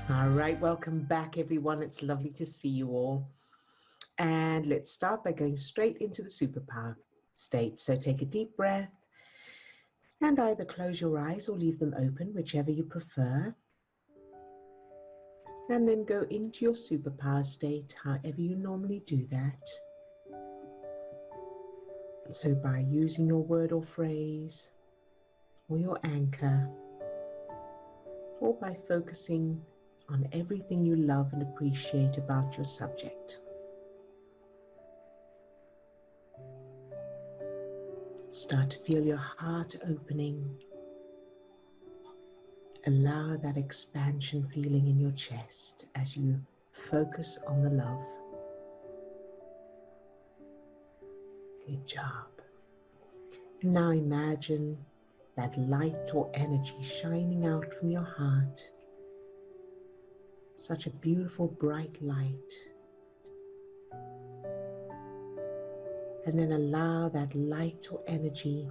All right, welcome back, everyone. It's lovely to see you all. And let's start by going straight into the superpower state. So take a deep breath and either close your eyes or leave them open, whichever you prefer. And then go into your superpower state, however you normally do that. So by using your word or phrase, or your anchor, or by focusing on everything you love and appreciate about your subject. Start to feel your heart opening. Allow that expansion feeling in your chest as you focus on the love. Good job. Now imagine that light or energy shining out from your heart. Such a beautiful bright light. And then allow that light or energy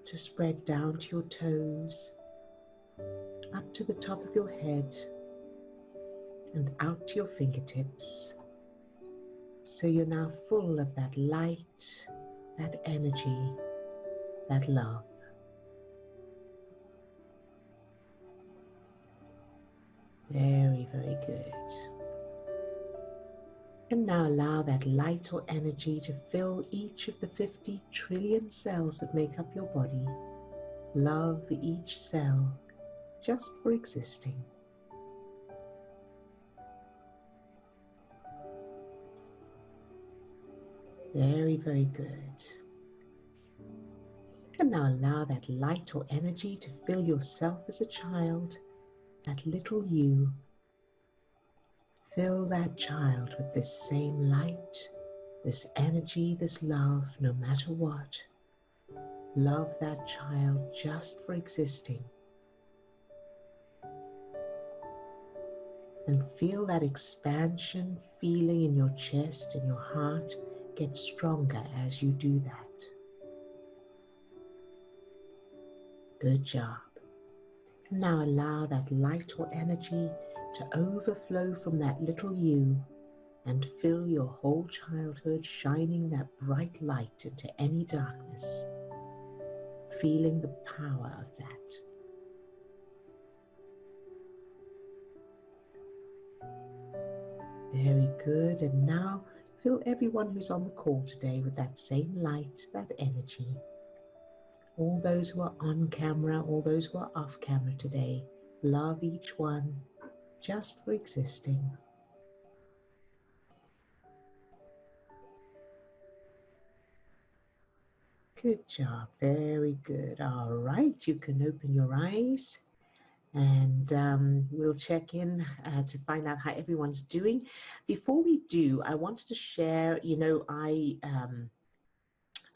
to spread down to your toes, up to the top of your head, and out to your fingertips. So you're now full of that light, that energy, that love. Very, very good. And now allow that light or energy to fill each of the 50 trillion cells that make up your body. Love each cell just for existing. Very, very good. And now allow that light or energy to fill yourself as a child, that little you. Fill that child with this same light, this energy, this love, no matter what. Love that child just for existing. And feel that expansion feeling in your chest and your heart get stronger as you do that. Good job. Now allow that light or energy to overflow from that little you and fill your whole childhood, shining that bright light into any darkness, feeling the power of that. Very good. And now fill everyone who's on the call today with that same light, that energy. All those who are on camera, all those who are off camera today, love each one just for existing. Good job, very good. All right, you can open your eyes and we'll check in to find out how everyone's doing. Before we do, I wanted to share,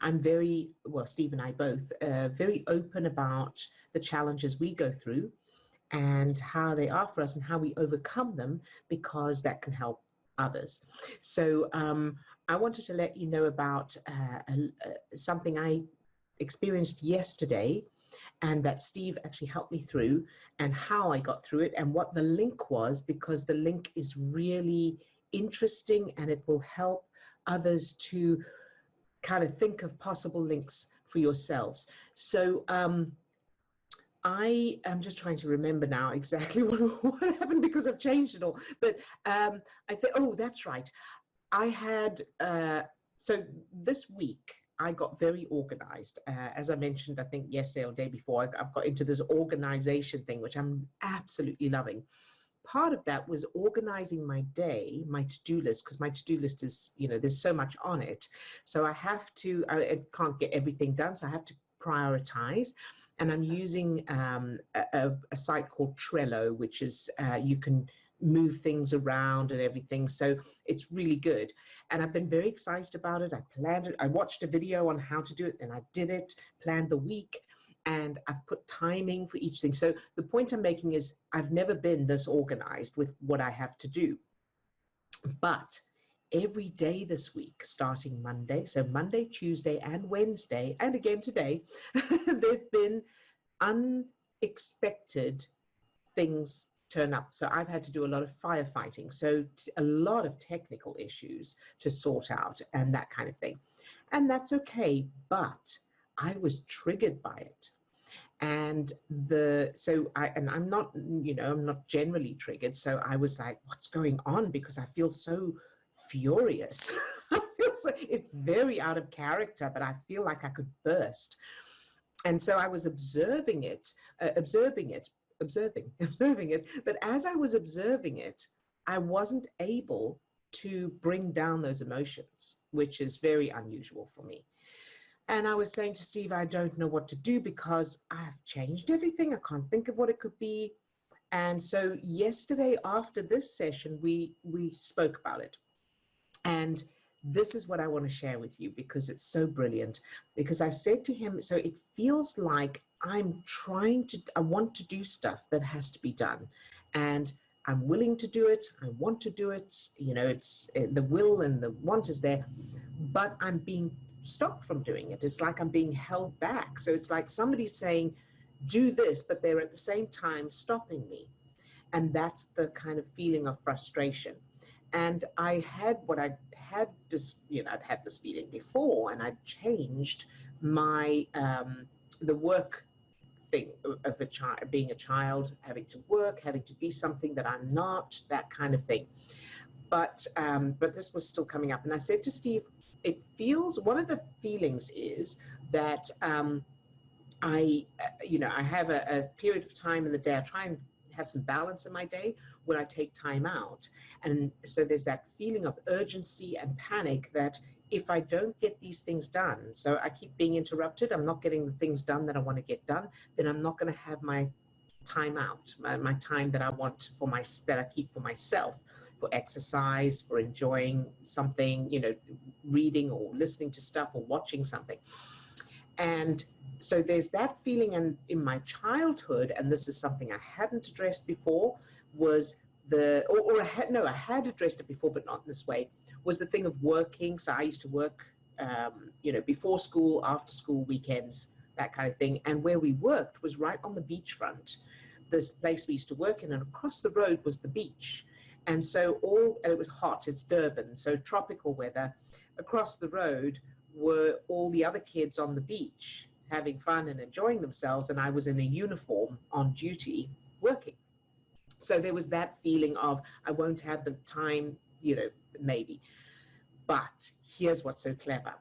I'm very, well, Steve and I both, very open about the challenges we go through and how they are for us and how we overcome them, because that can help others. So I wanted to let you know about something I experienced yesterday and that Steve actually helped me through, and how I got through it and what the link was, because the link is really interesting and it will help others to kind of think of possible links for yourselves. So I am just trying to remember now exactly what happened, because I've changed it all. But I think, oh, that's right. I had, so this week, I got very organized. As I mentioned, I think yesterday or the day before, I've got into this organization thing, which I'm absolutely loving. Part of that was organizing my day, my to-do list, because my to-do list is, there's so much on it. So I have to, I can't get everything done, so I have to prioritize. And I'm using a site called Trello, which is, you can move things around and everything. So it's really good. And I've been very excited about it. I planned it. I watched a video on how to do it, and I did it, planned the week, and I've put timing for each thing. So the point I'm making is I've never been this organized with what I have to do. But every day this week, starting Monday, so Monday, Tuesday, and Wednesday, and again today, there've been unexpected things turn up. So I've had to do a lot of firefighting. So a lot of technical issues to sort out and that kind of thing. And that's okay. But I was triggered by it. And I'm not, I'm not generally triggered. So I was like, what's going on? Because I feel so furious. I feel so, it's very out of character, but I feel like I could burst. And so I was observing it, observing it. But as I was observing it, I wasn't able to bring down those emotions, which is very unusual for me. And I was saying to Steve, I don't know what to do because I've changed everything. I can't think of what it could be. And so yesterday after this session, we spoke about it. And this is what I want to share with you because it's so brilliant. Because I said to him, so it feels like I want to do stuff that has to be done. And I'm willing to do it. I want to do it. It's the will and the want is there, but I'm being stopped from doing it. It's like I'm being held back. So it's like somebody's saying, do this, but they're at the same time stopping me. And that's the kind of feeling of frustration. And I'd had this feeling before, and I changed my the work thing of being a child, having to work, having to be something that I'm not, that kind of thing. But this was still coming up, and I said to Steve, one of the feelings is that I have a period of time in the day. I try and have some balance in my day when I take time out. And so there's that feeling of urgency and panic that if I don't get these things done, so I keep being interrupted, I'm not getting the things done that I want to get done, then I'm not going to have my time out, my time that I want that I keep for myself, for exercise, for enjoying something, reading or listening to stuff or watching something. And so there's that feeling in my childhood, and this is something I hadn't addressed before, was I had addressed it before, but not in this way, was the thing of working. So I used to work, before school, after school, weekends, that kind of thing. And where we worked was right on the beachfront, this place we used to work in, and across the road was the beach. And so it was hot, it's Durban, so tropical weather. Across the road were all the other kids on the beach having fun and enjoying themselves, and I was in a uniform on duty working. So there was that feeling of I won't have the time, maybe. But here's what's so clever.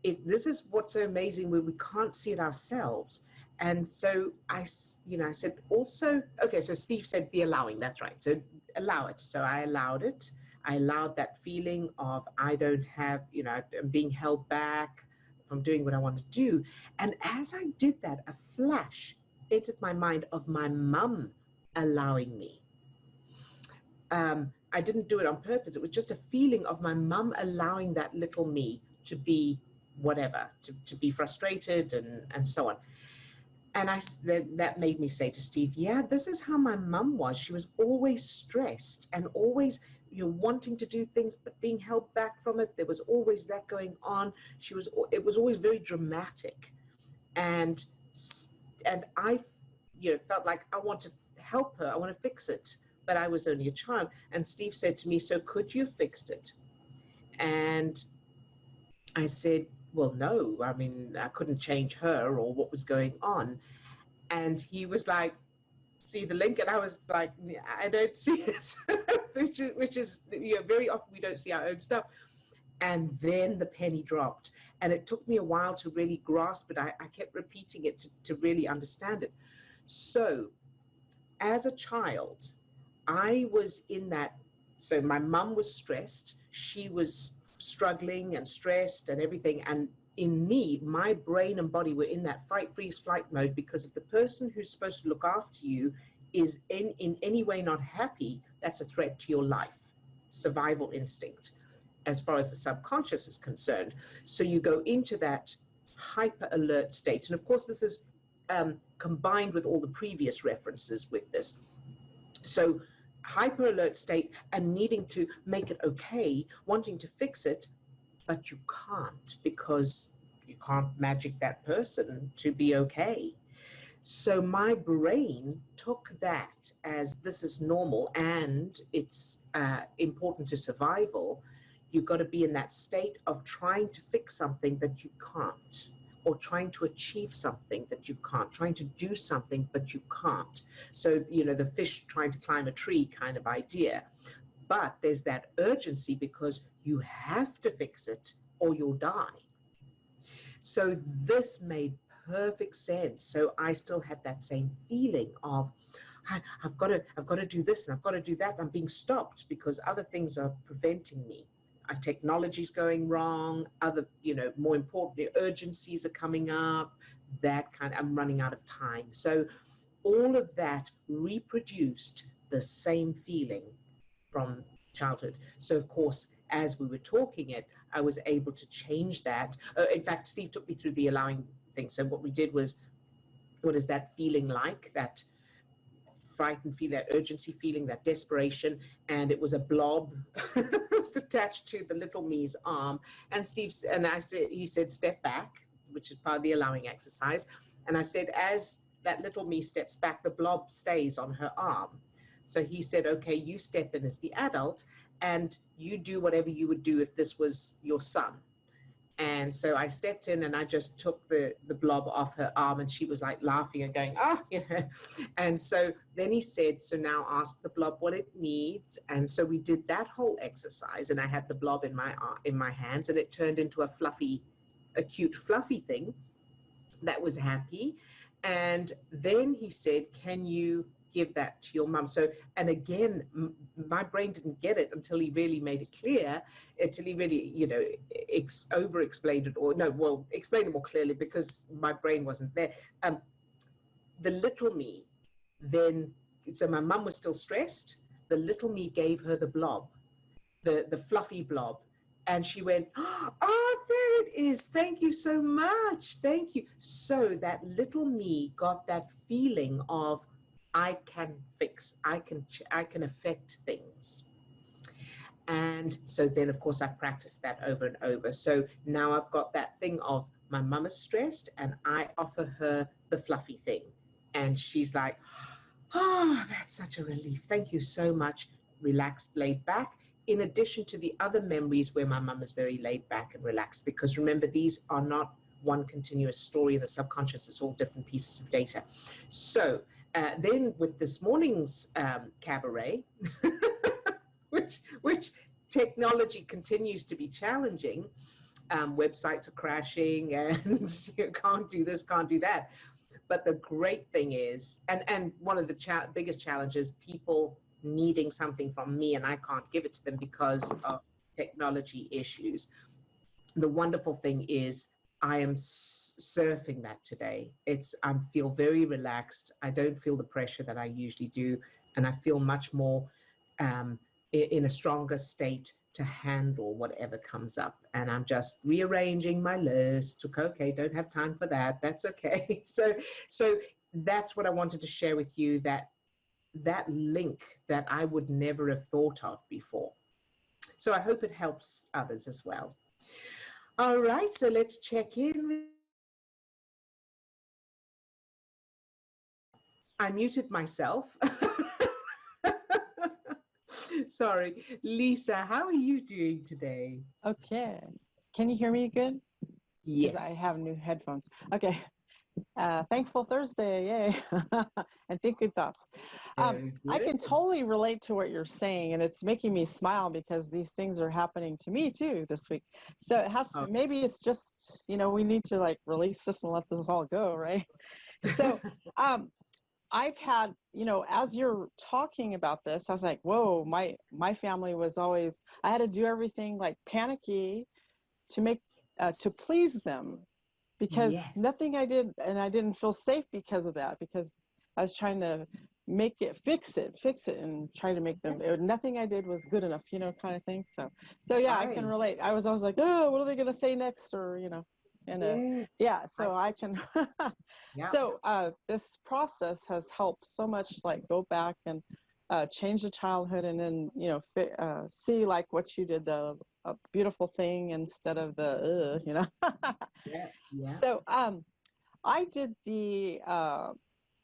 This is what's so amazing, where we can't see it ourselves. And so I said also, okay, so Steve said the allowing, that's right. So allow it. So I allowed it. I allowed that feeling of I don't have, I'm being held back from doing what I want to do. And as I did that, a flash entered my mind of my mum allowing me. I didn't do it on purpose. It was just a feeling of my mum allowing that little me to be whatever, to be frustrated and so on. And that made me say to Steve, yeah, this is how my mum was. She was always stressed and always wanting to do things, but being held back from it. There was always that going on. It was always very dramatic. And I felt like I want to help her. I want to fix it. But I was only a child. And Steve said to me, so could you have fixed it? And I said, well, no, I mean, I couldn't change her or what was going on. And he was like, see the link? And I was like, I don't see it, which is very often we don't see our own stuff. And then the penny dropped. And it took me a while to really grasp it. I kept repeating it to really understand it. So as a child, I was in that. So my mum was stressed. She was struggling and stressed and everything. And in me, my brain and body were in that fight, freeze, flight mode, because if the person who's supposed to look after you is in any way not happy, that's a threat to your life. Survival instinct, as far as the subconscious is concerned. So you go into that hyper alert state. And of course, this is combined with all the previous references with this. So hyper alert state and needing to make it okay, wanting to fix it, but you can't, because you can't magic that person to be okay. So my brain took that as this is normal and it's important to survival. You've got to be in that state of trying to fix something that you can't, or trying to achieve something that you can't, trying to do something but you can't. So, you know, the fish trying to climb a tree kind of idea. But there's that urgency because you have to fix it or you'll die. So this made perfect sense. So I still had that same feeling of I've got to do this and I've got to do that. I'm being stopped because other things are preventing me. Our technology's going wrong. Other, you know, more importantly, urgencies are coming up. That kind of, I'm running out of time. So all of that reproduced the same feeling from childhood. So of course, as we were talking it, I was able to change that. In fact, Steve took me through the allowing thing. So what we did was, what is that feeling like? That frightened feeling, that urgency feeling, that desperation, and it was a blob. It was attached to the little me's arm. And he said, step back, which is part of the allowing exercise. And I said, as that little me steps back, the blob stays on her arm. So he said, okay, you step in as the adult and you do whatever you would do if this was your son. And so I stepped in and I just took the blob off her arm, and she was like laughing and going, ah, you know. And so then he said, so now ask the blob what it needs. And so we did that whole exercise, and I had the blob in my hands, and it turned into a cute fluffy thing that was happy. And then he said, can you give that to your mum? So, and again, my brain didn't get it until he really made it clear, until he really, you know, over explained it, or no, well, explained it more clearly because my brain wasn't there. The little me then, so my mum was still stressed. The little me gave her the blob, the fluffy blob. And she went, oh, there it is. Thank you so much. Thank you. So that little me got that feeling of, I can fix, I can affect things. And so then, of course, I practiced that over and over. So now I've got that thing of my mum is stressed and I offer her the fluffy thing. And she's like, oh, that's such a relief. Thank you so much. Relaxed, laid back. In addition to the other memories where my mum is very laid back and relaxed, because remember, these are not one continuous story in the subconscious. It's all different pieces of data. So then with this morning's cabaret, which technology continues to be challenging, websites are crashing and you can't do this, can't do that. But the great thing is, and one of the biggest challenges, people needing something from me and I can't give it to them because of technology issues. The wonderful thing is I am surfing that today. I feel very relaxed. I don't feel the pressure that I usually do. And I feel much more in a stronger state to handle whatever comes up. And I'm just rearranging my list. Okay, don't have time for that. That's okay. So that's what I wanted to share with you, that link that I would never have thought of before. So I hope it helps others as well. All right, so let's check in. I muted myself. Sorry. Lisa, how are you doing today? Okay. Can you hear me good? Yes. Because I have new headphones. Okay. Thankful Thursday, yay. And think good thoughts. I can totally relate to what you're saying, and it's making me smile because these things are happening to me too this week. So it has to, maybe it's just, you know, we need to like release this and let this all go, right? So I've had, you know, as you're talking about this, I was like, whoa, my family was always, I had to do everything like panicky to make, to please them. Because nothing I did, and I didn't feel safe because of that, because I was trying to make it, fix it, and try to make them, nothing I did was good enough, you know, kind of thing. So yeah, I can relate. I was always like, oh, what are they going to say next? Or, you know, and so I can, so this process has helped so much, like go back and change the childhood, and then, you know, see like what you did, the a beautiful thing instead of the, you know. So I did the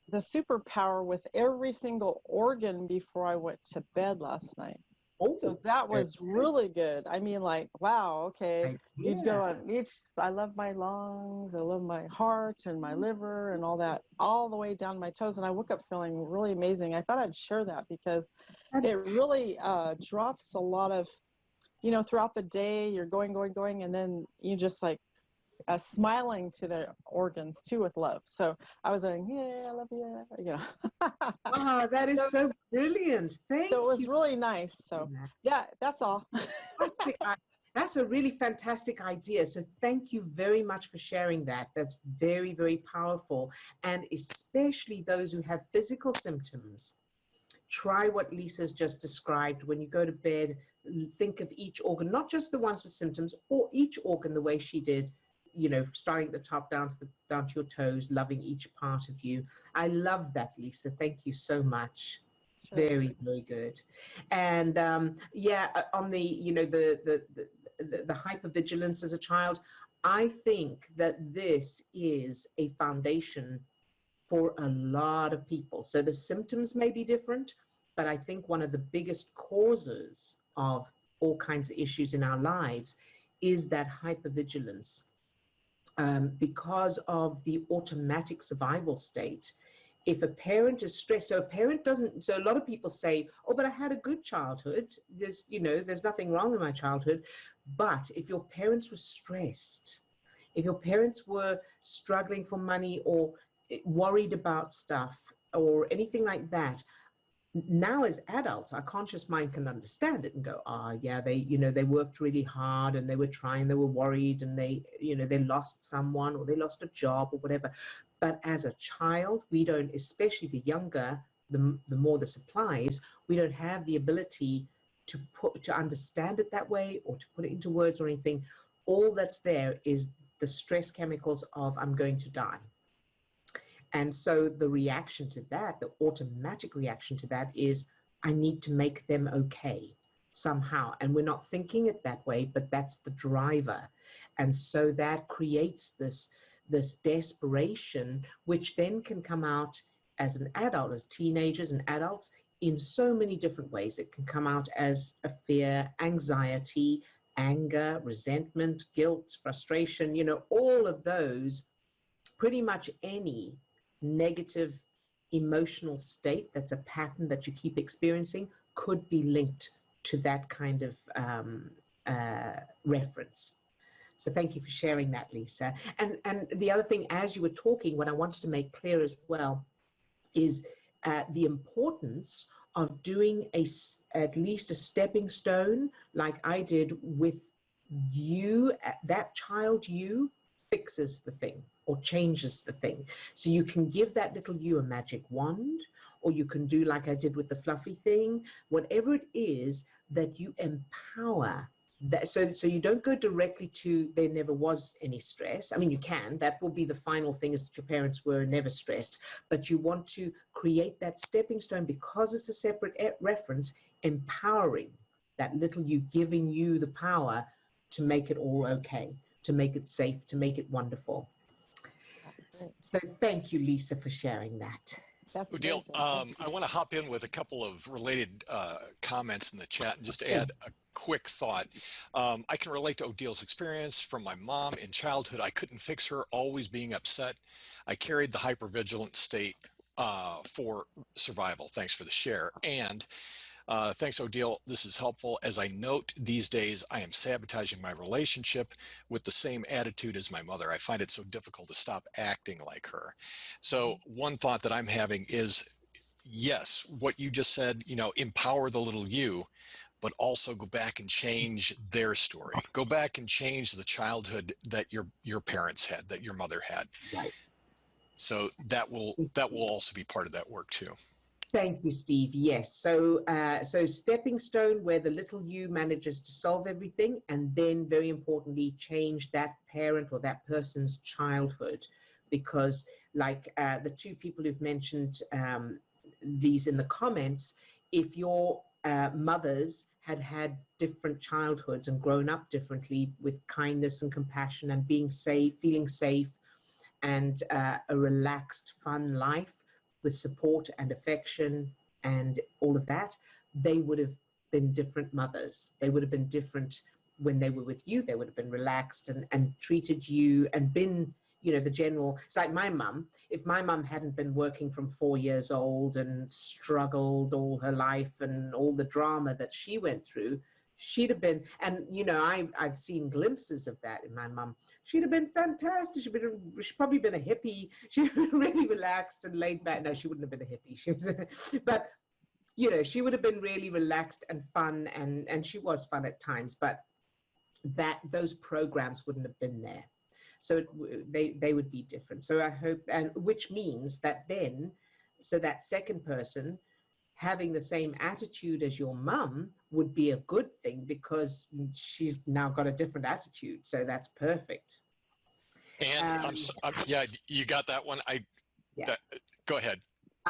the Superpower with every single organ before I went to bed last night. Oh, so that was really good. I mean, like, wow, okay. You'd go on each, I love my lungs, I love my heart and my liver and all that, all the way down my toes. And I woke up feeling really amazing. I thought I'd share that because it really drops a lot of, you know, throughout the day, you're going, and then you just like smiling to the organs too with love. So I was like, yeah, I love you, you know. Wow, that is so brilliant. Thank you. So it was really nice. So yeah, that's all. That's a really fantastic idea. So thank you very much for sharing that. That's very, very powerful. And especially those who have physical symptoms, try what Lisa's just described. When you go to bed, think of each organ, not just the ones with symptoms, or each organ the way she did, you know, starting at the top down to your toes, loving each part of you. I love that, Lisa. Thank you so much. Sure. Very, very good. And yeah, on the, you know, the hypervigilance as a child, I think that this is a foundation for a lot of people. So the symptoms may be different, but I think one of the biggest causes of all kinds of issues in our lives is that hypervigilance. Because of the automatic survival state. If a parent is stressed, so a parent doesn't, so a lot of people say, oh, but I had a good childhood. There's, you know, there's nothing wrong in my childhood. But if your parents were stressed, if your parents were struggling for money or worried about stuff or anything like that, now as adults, our conscious mind can understand it and go, yeah, they, you know, they worked really hard and they were trying, they were worried, and they, you know, they lost someone or they lost a job or whatever. But as a child, we don't, especially the younger, the more the supplies, we don't have the ability to understand it that way or to put it into words or anything. All that's there is the stress chemicals of I'm going to die. And so the reaction to that, the automatic reaction to that is, I need to make them okay somehow. And we're not thinking it that way, but that's the driver. And so that creates this desperation, which then can come out as an adult, as teenagers and adults, in so many different ways. It can come out as a fear, anxiety, anger, resentment, guilt, frustration, you know, all of those, pretty much any negative emotional state that's a pattern that you keep experiencing could be linked to that kind of reference. So thank you for sharing that, Lisa. And the other thing, as you were talking, what I wanted to make clear as well is the importance of doing at least a stepping stone, like I did with you. That child you fixes the thing or changes the thing. So you can give that little you a magic wand, or you can do like I did with the fluffy thing, whatever it is that you empower that. So you don't go directly to there never was any stress. I mean, you can, that will be the final thing, is that your parents were never stressed, but you want to create that stepping stone because it's a separate reference, empowering that little you, giving you the power to make it all okay, to make it safe, to make it wonderful. So thank you, Lisa, for sharing that. Odille, I want to hop in with a couple of related comments in the chat and just add a quick thought. I can relate to Odille's experience from my mom in childhood. I couldn't fix her always being upset. I carried the hypervigilant state for survival. Thanks for the share. And thanks, Odille. This is helpful. As I note, these days I am sabotaging my relationship with the same attitude as my mother. I find it so difficult to stop acting like her. So one thought that I'm having is, yes, what you just said, you know, empower the little you, but also go back and change their story. Go back and change the childhood that your parents had, that your mother had. Right. So that will also be part of that work too. Thank you, Steve. Yes. So, so stepping stone where the little you manages to solve everything, and then very importantly, change that parent or that person's childhood, because like the two people who've mentioned these in the comments, if your mothers had different childhoods and grown up differently with kindness and compassion and being safe, feeling safe, and a relaxed, fun life, with support and affection and all of that, they would have been different mothers. They would have been different when they were with you. They would have been relaxed and treated you and been, you know, the general. It's like my mum. If my mum hadn't been working from 4 years old and struggled all her life and all the drama that she went through, she'd have been, and you know, I've seen glimpses of that in my mum. She'd have been fantastic. She'd probably been a hippie. She'd been really relaxed and laid back. No, she wouldn't have been a hippie. She was, but you know, she would have been really relaxed and fun, and she was fun at times. But those programs wouldn't have been there, so they would be different. So I hope, and which means that then, so that second person having the same attitude as your mum would be a good thing, because she's now got a different attitude. So that's perfect. And yeah, you got that one. Go ahead.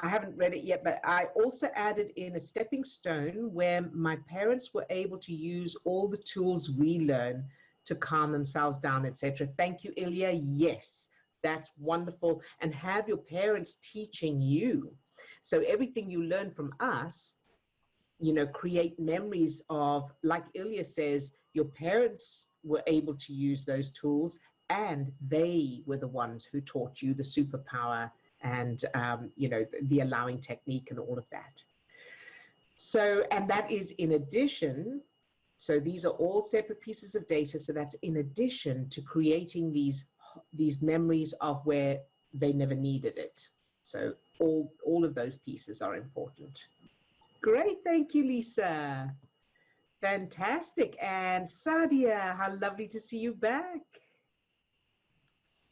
I haven't read it yet, but I also added in a stepping stone where my parents were able to use all the tools we learn to calm themselves down, etc. Thank you, Ilya. Yes, that's wonderful. And have your parents teaching you. So everything you learn from us, you know, create memories of, like Ilya says, your parents were able to use those tools, and they were the ones who taught you the superpower and, you know, the allowing technique and all of that. So, and that is in addition, so these are all separate pieces of data. So that's in addition to creating these memories of where they never needed it. So all of those pieces are important. Great, thank you, Lisa. Fantastic. And Sadia, how lovely to see you back.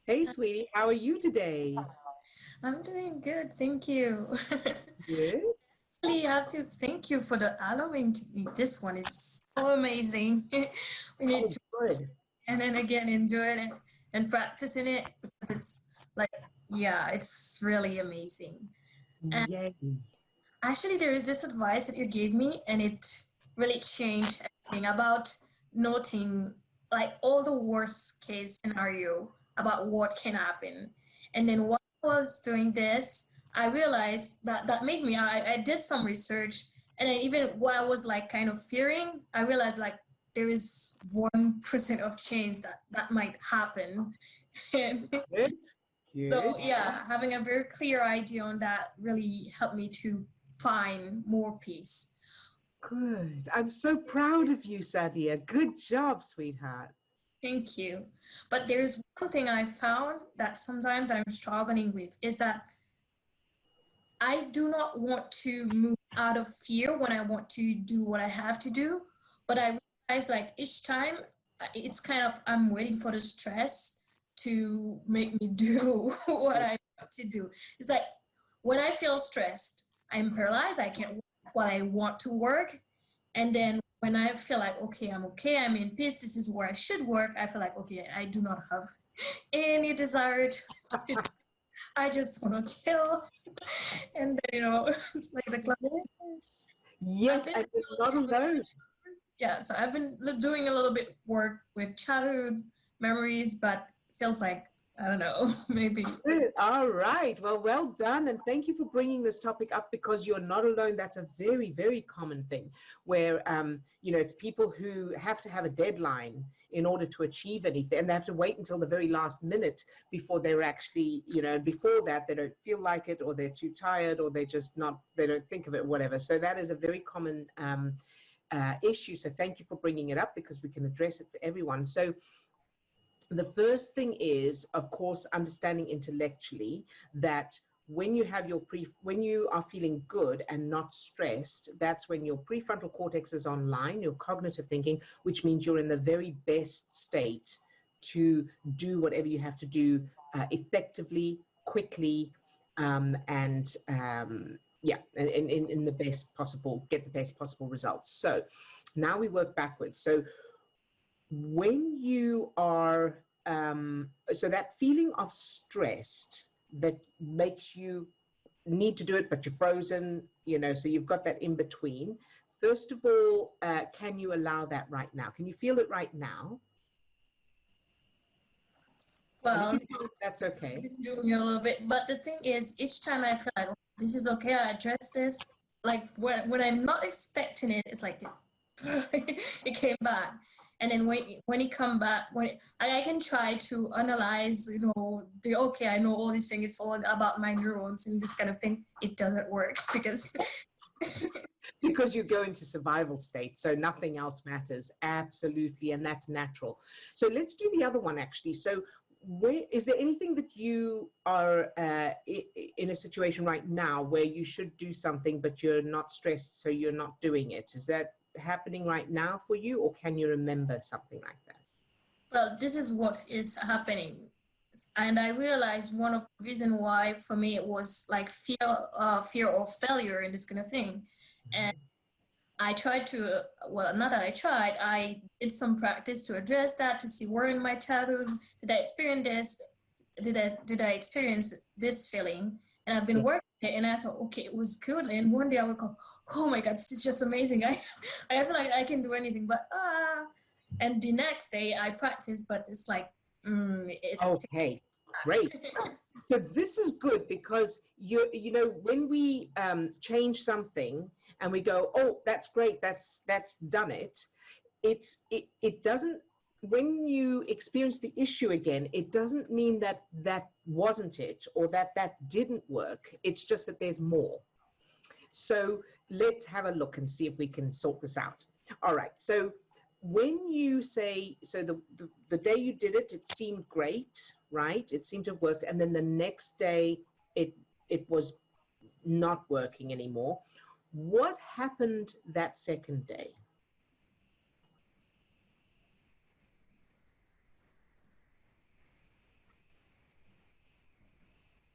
Hey, sweetie, how are you today? I'm doing good, thank you. Good. I really have to thank you for the allowing technique. This one is so amazing. We need to good. And then again enjoy it and practicing it, because it's like, yeah, it's really amazing. And Yay. actually, there is this advice that you gave me, and it really changed everything about noting like all the worst case scenario about what can happen. And then while I was doing this, I realized that made me, I did some research, and then even what I was like kind of fearing, I realized like there is 1% of chance that might happen. And Good. so yeah, having a very clear idea on that really helped me to find more peace. Good. I'm so proud of you, Sadia. Good job, sweetheart. Thank you. But there's one thing I found that sometimes I'm struggling with, is that I do not want to move out of fear when I want to do what I have to do. But I realize like each time it's kind of, I'm waiting for the stress to make me do what I want to do. It's like when I feel stressed, I'm paralyzed. I can't work what I want to work. And then when I feel like, okay, I'm in peace, this is where I should work, I feel like, okay, I do not have any desire to I just want to chill. And then, you know, like the class. Yes, and you're not alone. Yeah, so I've been doing a little bit work with childhood memories, but feels like, I don't know, maybe. Good. All right. Well done. And thank you for bringing this topic up, because you're not alone. That's a very, very common thing where, you know, it's people who have to have a deadline in order to achieve anything, and they have to wait until the very last minute before they're actually, you know, before that, they don't feel like it, or they're too tired, or they don't think of it, whatever. So that is a very common issue. So thank you for bringing it up, because we can address it for everyone. So the first thing is, of course, understanding intellectually that when you have when you are feeling good and not stressed, that's when your prefrontal cortex is online, your cognitive thinking, which means you're in the very best state to do whatever you have to do effectively, quickly, and yeah, in the best possible, get the best possible results. So now we work backwards. So when you are, so that feeling of stressed that makes you need to do it, but you're frozen, you know, so you've got that in between. First of all, can you allow that right now? Can you feel it right now? Well, that's okay. I've been doing a little bit, but the thing is, each time I feel like this is okay, I address this. Like when I'm not expecting it, it's like it came back. And then when it come back, I can try to analyze, you know, okay, I know all these things, it's all about my neurons and this kind of thing. It doesn't work because because you go into survival state, so nothing else matters. Absolutely, and that's natural. So let's do the other one actually. So is there anything that you are in a situation right now where you should do something but you're not stressed, so you're not doing it? Is that happening right now for you, or can you remember something like that? Well, this is what is happening. And I realized one of the reasons why for me it was like fear of failure and this kind of thing. And I tried to, well, not that I tried, I did some practice to address that, to see where in my childhood did I experience this, did I experience this feeling? And I've been working it, and I thought, okay, it was good. And one day I woke up, oh my God, this is just amazing. I feel like I can do anything, but and the next day I practiced, but it's like, it's okay, great. So this is good because you know, when we change something and we go, oh, that's great, that's done it. It doesn't, when you experience the issue again, it doesn't mean that that wasn't it or that didn't work. It's just that there's more. So let's have a look and see if we can sort this out. All right. So when you say, so the day you did it, it seemed great, right? It seemed to have worked. And then the next day it was not working anymore. What happened that second day?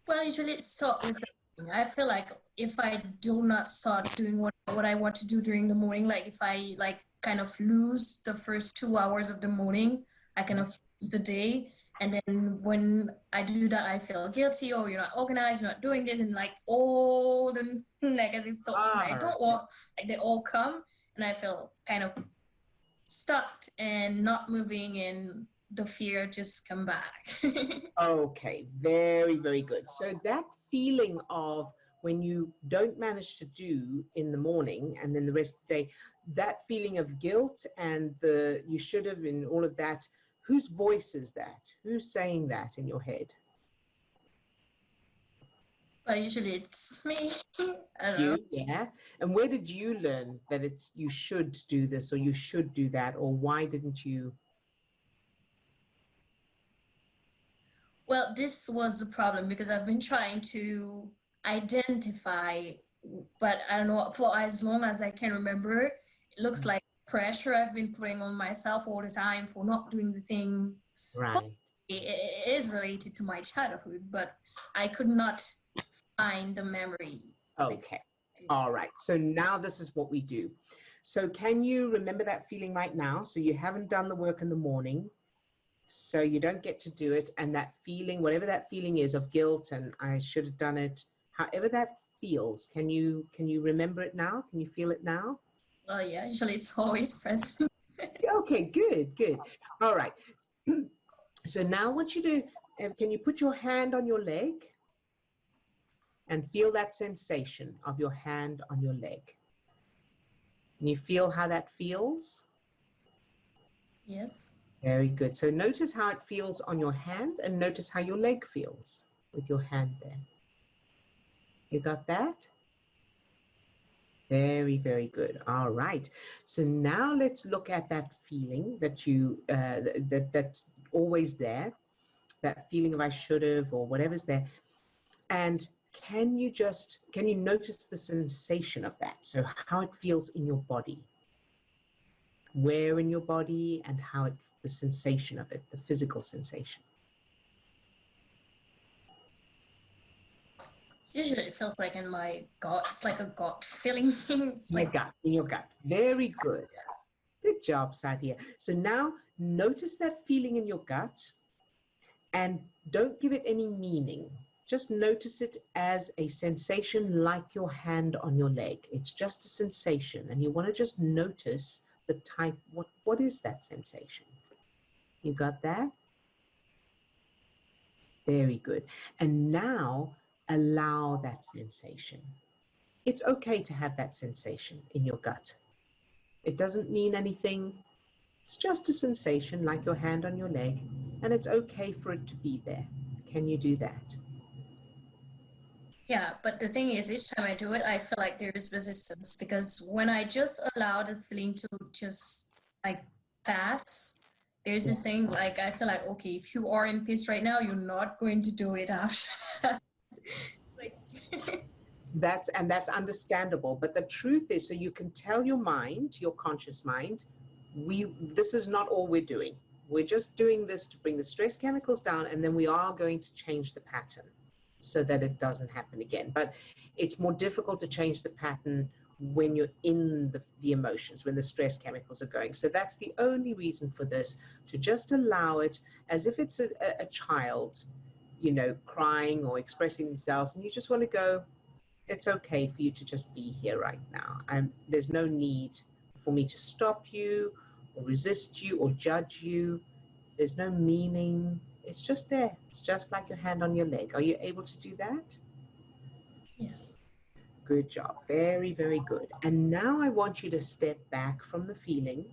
Well, usually it starts with I feel like if I do not start doing what I want to do during the morning, like if I like kind of lose the first 2 hours of the morning, I kind of lose the day. And then when I do that, I feel guilty, or you're not organized, you're not doing this, and like all the negative thoughts that I don't want, like they all come, and I feel kind of stuck and not moving, and the fear just come back. Okay, very, very good. So that feeling of when you don't manage to do in the morning and then the rest of the day, that feeling of guilt and the you should have and all of that, whose voice is that? Who's saying that in your head? Well, usually it's me. I don't You, know. yeah. And where did you learn that it's you should do this or you should do that, or why didn't you? Well, this was the problem because I've been trying to identify, but I don't know, for as long as I can remember, it looks like pressure I've been putting on myself all the time for not doing the thing. Right. But it is related to my childhood, but I could not find the memory. Okay. All right. So now this is what we do. So can you remember that feeling right now? So you haven't done the work in the morning, so you don't get to do it. And that feeling, whatever that feeling is of guilt and I should have done it, however that feels, can you remember it now? Can you feel it now? Well, yeah, usually it's always present. Okay, good, good. All right. So now I want you to, can you put your hand on your leg and feel that sensation of your hand on your leg? Can you feel how that feels? Yes. Very good. So notice how it feels on your hand and notice how your leg feels with your hand there. You got that? Very, very good. All right. So now let's look at that feeling that you that's always there, that feeling of I should have or whatever's there. And can you notice the sensation of that? So how it feels in your body, where in your body, and how the sensation of it, the physical sensation. Usually it feels like in my gut, it's like a gut feeling. It's like In your gut. Very good. Good job, Sadia. So now notice that feeling in your gut and don't give it any meaning. Just notice it as a sensation like your hand on your leg. It's just a sensation, and you want to just notice the type, what is that sensation? You got that? Very good. And now allow that sensation. It's okay to have that sensation in your gut. It doesn't mean anything. It's just a sensation like your hand on your leg, and it's okay for it to be there. Can you do that? Yeah, but the thing is, each time I do it, I feel like there is resistance, because when I just allow the feeling to just like pass, there's this thing like, I feel like, okay, if you are in peace right now, you're not going to do it after that. Like, that's understandable, but the truth is, so you can tell your mind, your conscious mind, this is not all we're doing. We're just doing this to bring the stress chemicals down, and then we are going to change the pattern so that it doesn't happen again. But it's more difficult to change the pattern when you're in the emotions, when the stress chemicals are going. So that's the only reason for this, to just allow it as if it's a child, you know, crying or expressing themselves, and you just want to go, it's okay for you to just be here right now. There's no need for me to stop you or resist you or judge you. There's no meaning. It's just there. It's just like your hand on your leg. Are you able to do that? yes. Good job. Very, very good. And now I want you to step back from the feeling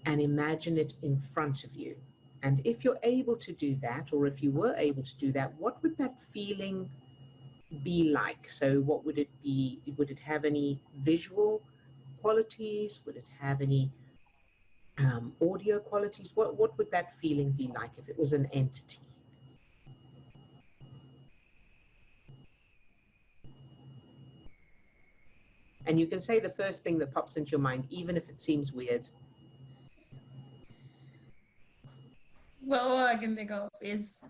and imagine it in front of you. And if you're able to do that, or if you were able to do that, what would that feeling be like? So what would it be? Would it have any visual qualities? Would it have any audio qualities? What would that feeling be like if it was an entity? And you can say the first thing that pops into your mind, even if it seems weird. Well, all I can think of is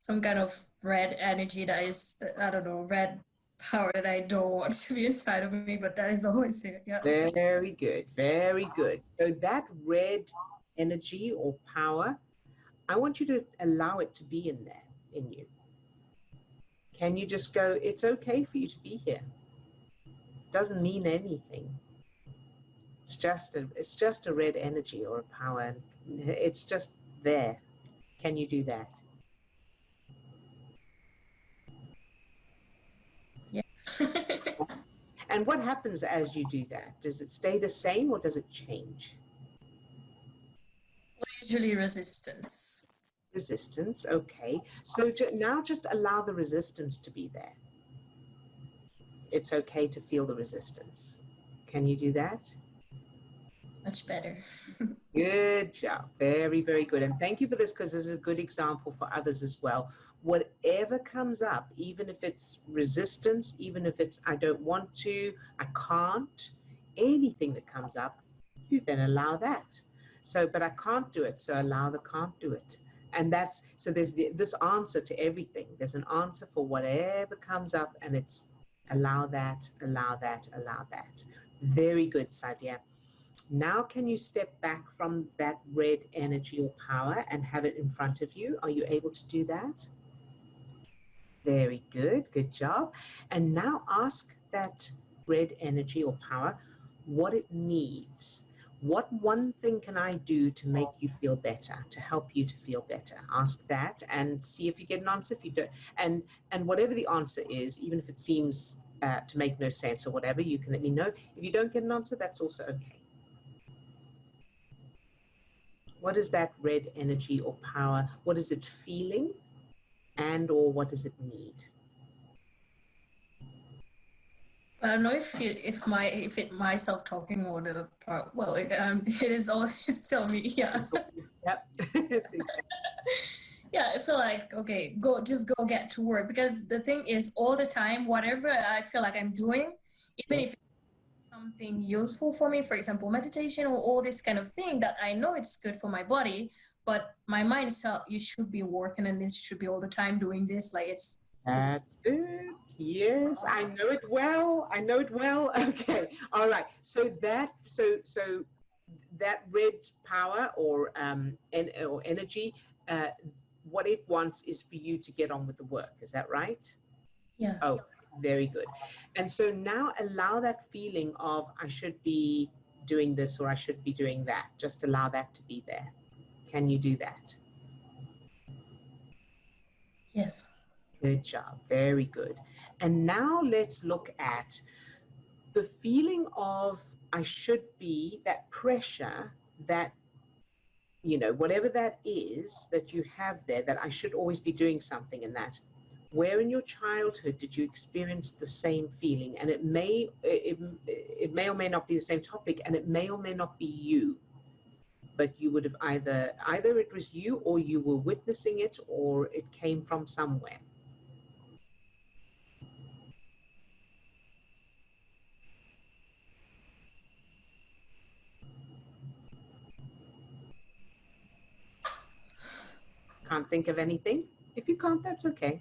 some kind of red energy that is, I don't know, red power that I don't want to be inside of me, but that is always it. Yeah. Very good, very good. So that red energy or power, I want you to allow it to be in there, in you. Can you just go, it's okay for you to be here. Doesn't mean anything. It's just a red energy or a power. It's just there. Can you do that? Yeah. And what happens as you do that? Does it stay the same or does it change? Well, usually resistance. Resistance, okay. So now just allow the resistance to be there. It's okay to feel the resistance. Can you do that? Much better. Good job. Very, very good. And thank you for this, because this is a good example for others as well. Whatever comes up, even if it's resistance, even if it's I don't want to, I can't, anything that comes up, you then allow that. So, but I can't do it, so allow the can't do it. And that's, so there's this answer to everything. There's an answer for whatever comes up, and it's allow that, allow that, allow that. Very good, Sadia. Now can you step back from that red energy or power and have it in front of you? Are you able to do that? Very good, good job. And now ask that red energy or power what it needs. What one thing can I do to make you feel better, to help you to feel better? Ask that and see if you get an answer. If you don't, and whatever the answer is, even if it seems to make no sense or whatever, you can let me know. If you don't get an answer, that's also okay. What is that red energy or power? What is it feeling? And or what does it need? I don't know if it myself talking or the part. Well, it is always tell me. Yeah. Yep. Yeah, I feel like, okay, just go get to work, because the thing is, all the time, whatever I feel like I'm doing, even if it's something useful for me, for example, meditation or all this kind of thing that I know it's good for my body, but my mind says you should be working and this should be all the time doing this, like it's. That's good. Yes, I know it well. I know it well. Okay. All right. So that red power or energy, what it wants is for you to get on with the work. Is that right? Yeah. Oh, very good. And so now allow that feeling of I should be doing this or I should be doing that. Just allow that to be there. Can you do that? Yes. Good job. Very good. And now let's look at the feeling of I should be, that pressure, that, you know, whatever that is that you have there, that I should always be doing something in that. Where in your childhood did you experience the same feeling? And it may or may not be the same topic, and it may or may not be you, but you would have either it was you, or you were witnessing it, or it came from somewhere. Can't think of anything? If you can't, that's okay.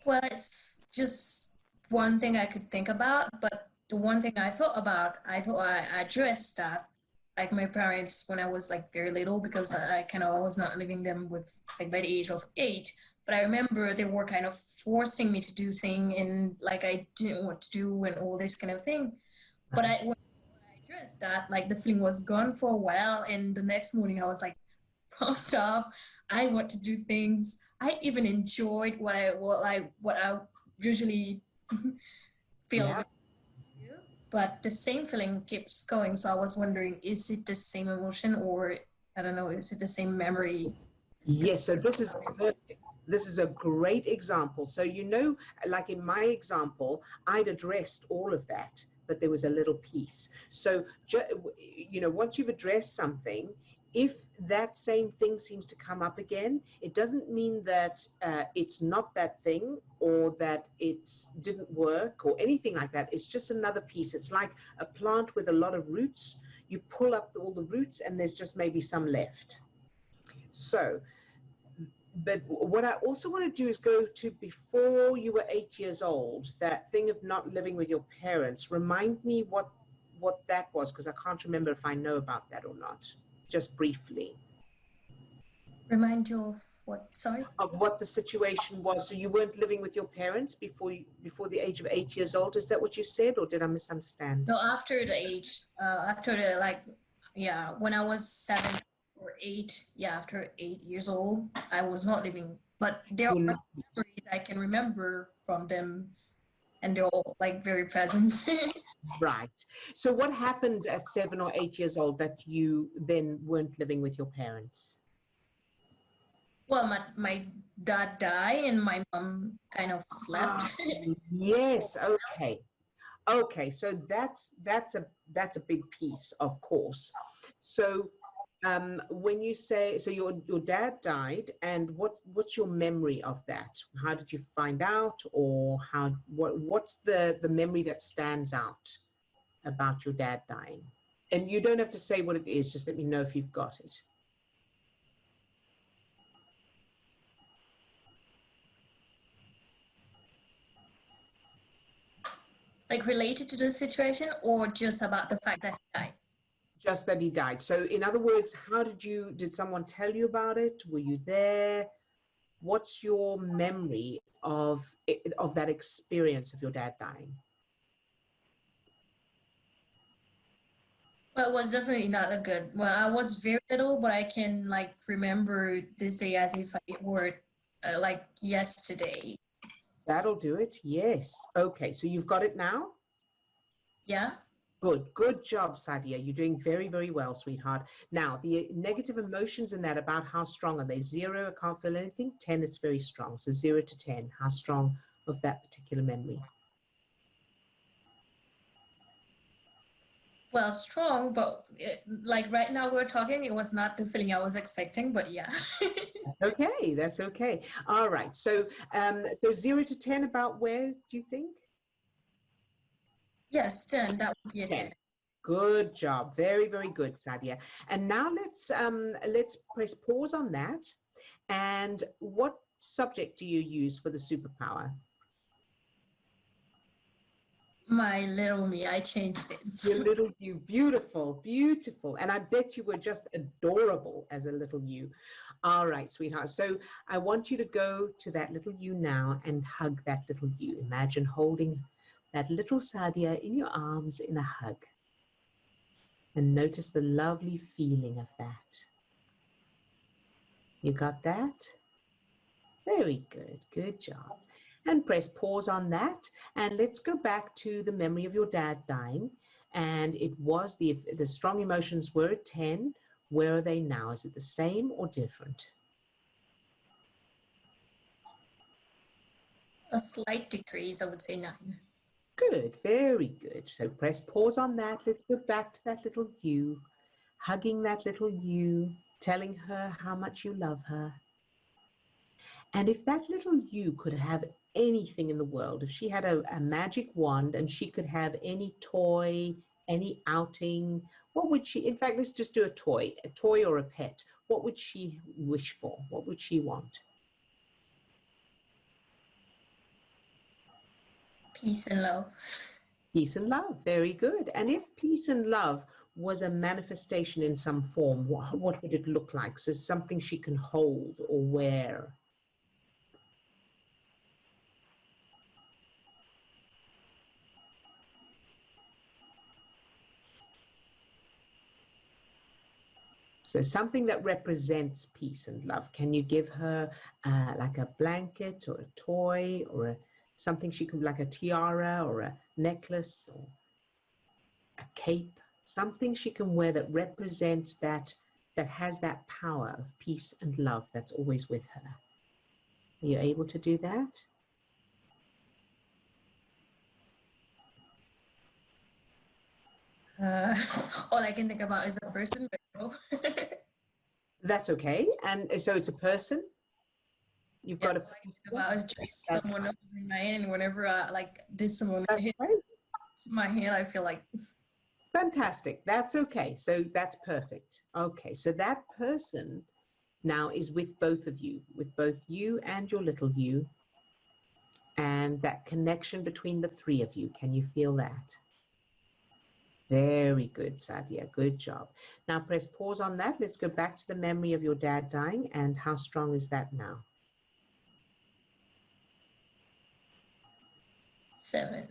Well, it's just one thing I could think about, but the one thing I thought about, I thought I addressed that, like my parents when I was like very little, because I kind of was not living them with like by the age of 8. But I remember they were kind of forcing me to do things and like I didn't want to do and all this kind of thing. But when I addressed that, like the feeling was gone for a while, and the next morning I was like pumped up. I want to do things. I even enjoyed what I usually feel. Yeah. But the same feeling keeps going. So I was wondering, is it the same emotion, or I don't know, is it the same memory? Yes, so this is perfect. This is a great example. So, you know, like in my example, I'd addressed all of that, but there was a little piece. So, you know, once you've addressed something, if that same thing seems to come up again, it doesn't mean that it's not that thing, or that it didn't work or anything like that. It's just another piece. It's like a plant with a lot of roots. You pull up all the roots and there's just maybe some left. So, but what I also want to do is go to before you were 8 years old, that thing of not living with your parents. Remind me what that was, because I can't remember if I know about that or not. Just briefly. Remind you of what? Sorry? Of what the situation was. So you weren't living with your parents before the age of 8 years old. Is that what you said, or did I misunderstand? No, after the age, after the like, yeah, when I was 7 or 8, yeah, after 8 years old, I was not living. But there are memories I can remember from them, and they're all like very present. Right. So what happened at 7 or 8 years old that you then weren't living with your parents? Well, my dad died and my mom kind of left. Yes. Okay. Okay. So that's a big piece, of course. So when you say, so your dad died, and what's your memory of that? How did you find out, or what's the memory that stands out about your dad dying? And you don't have to say what it is, just let me know if you've got it. Like related to the situation, or just about the fact that he died? Just that he died. So in other words, did someone tell you about it? Were you there? What's your memory of that experience of your dad dying? Well, it was definitely not a good. Well, I was very little, but I can like remember this day as if it were like yesterday. That'll do it. Yes. Okay. So you've got it now? Yeah. Good job, Sadia. You're doing very, very well, sweetheart. Now, the negative emotions in that, about how strong are they? 0, I can't feel anything. 10, it's very strong. So 0 to 10, how strong of that particular memory? Well, strong, but like right now we're talking, it was not the feeling I was expecting, but yeah. Okay, that's okay. All right. So, so 0 to 10, about where do you think? Yes, 10. That would be a 10. Good job. Very, very good, Sadia. And now let's press pause on that. And what subject do you use for the superpower? My little me, I changed it. Your little you, beautiful, beautiful. And I bet you were just adorable as a little you. All right, sweetheart. So I want you to go to that little you now and hug that little you. Imagine holding that little Sadia in your arms in a hug. And notice the lovely feeling of that. You got that? Very good. Good job. And press pause on that. And let's go back to the memory of your dad dying. And it was the strong emotions were at 10. Where are they now? Is it the same or different? A slight decrease, I would say 9. Good, very good. So press pause on that. Let's go back to that little you, hugging that little you, telling her how much you love her. And if that little you could have anything in the world, if she had a magic wand and she could have any toy, any outing, what would she, in fact, let's just do a toy or a pet. What would she wish for? What would she want? Peace and love. Peace and love, very good. And if peace and love was a manifestation in some form, what would it look like? So something she can hold or wear. So something that represents peace and love. Can you give her like a blanket or a toy or something she could, like a tiara or a necklace or a cape, something she can wear that represents that has that power of peace and love that's always with her. Are you able to do that? All I can think about is a person, but no. That's okay. And so it's a person. You've got All I can think about is just someone else in my hand. And whenever I like this someone hit my hand, I feel like fantastic. That's okay. So that's perfect. Okay. So that person now is with both of you, with both you and your little you, and that connection between the three of you. Can you feel that? Very good, Sadia. Good job. Now press pause on that. Let's go back to the memory of your dad dying. And how strong is that now? 7.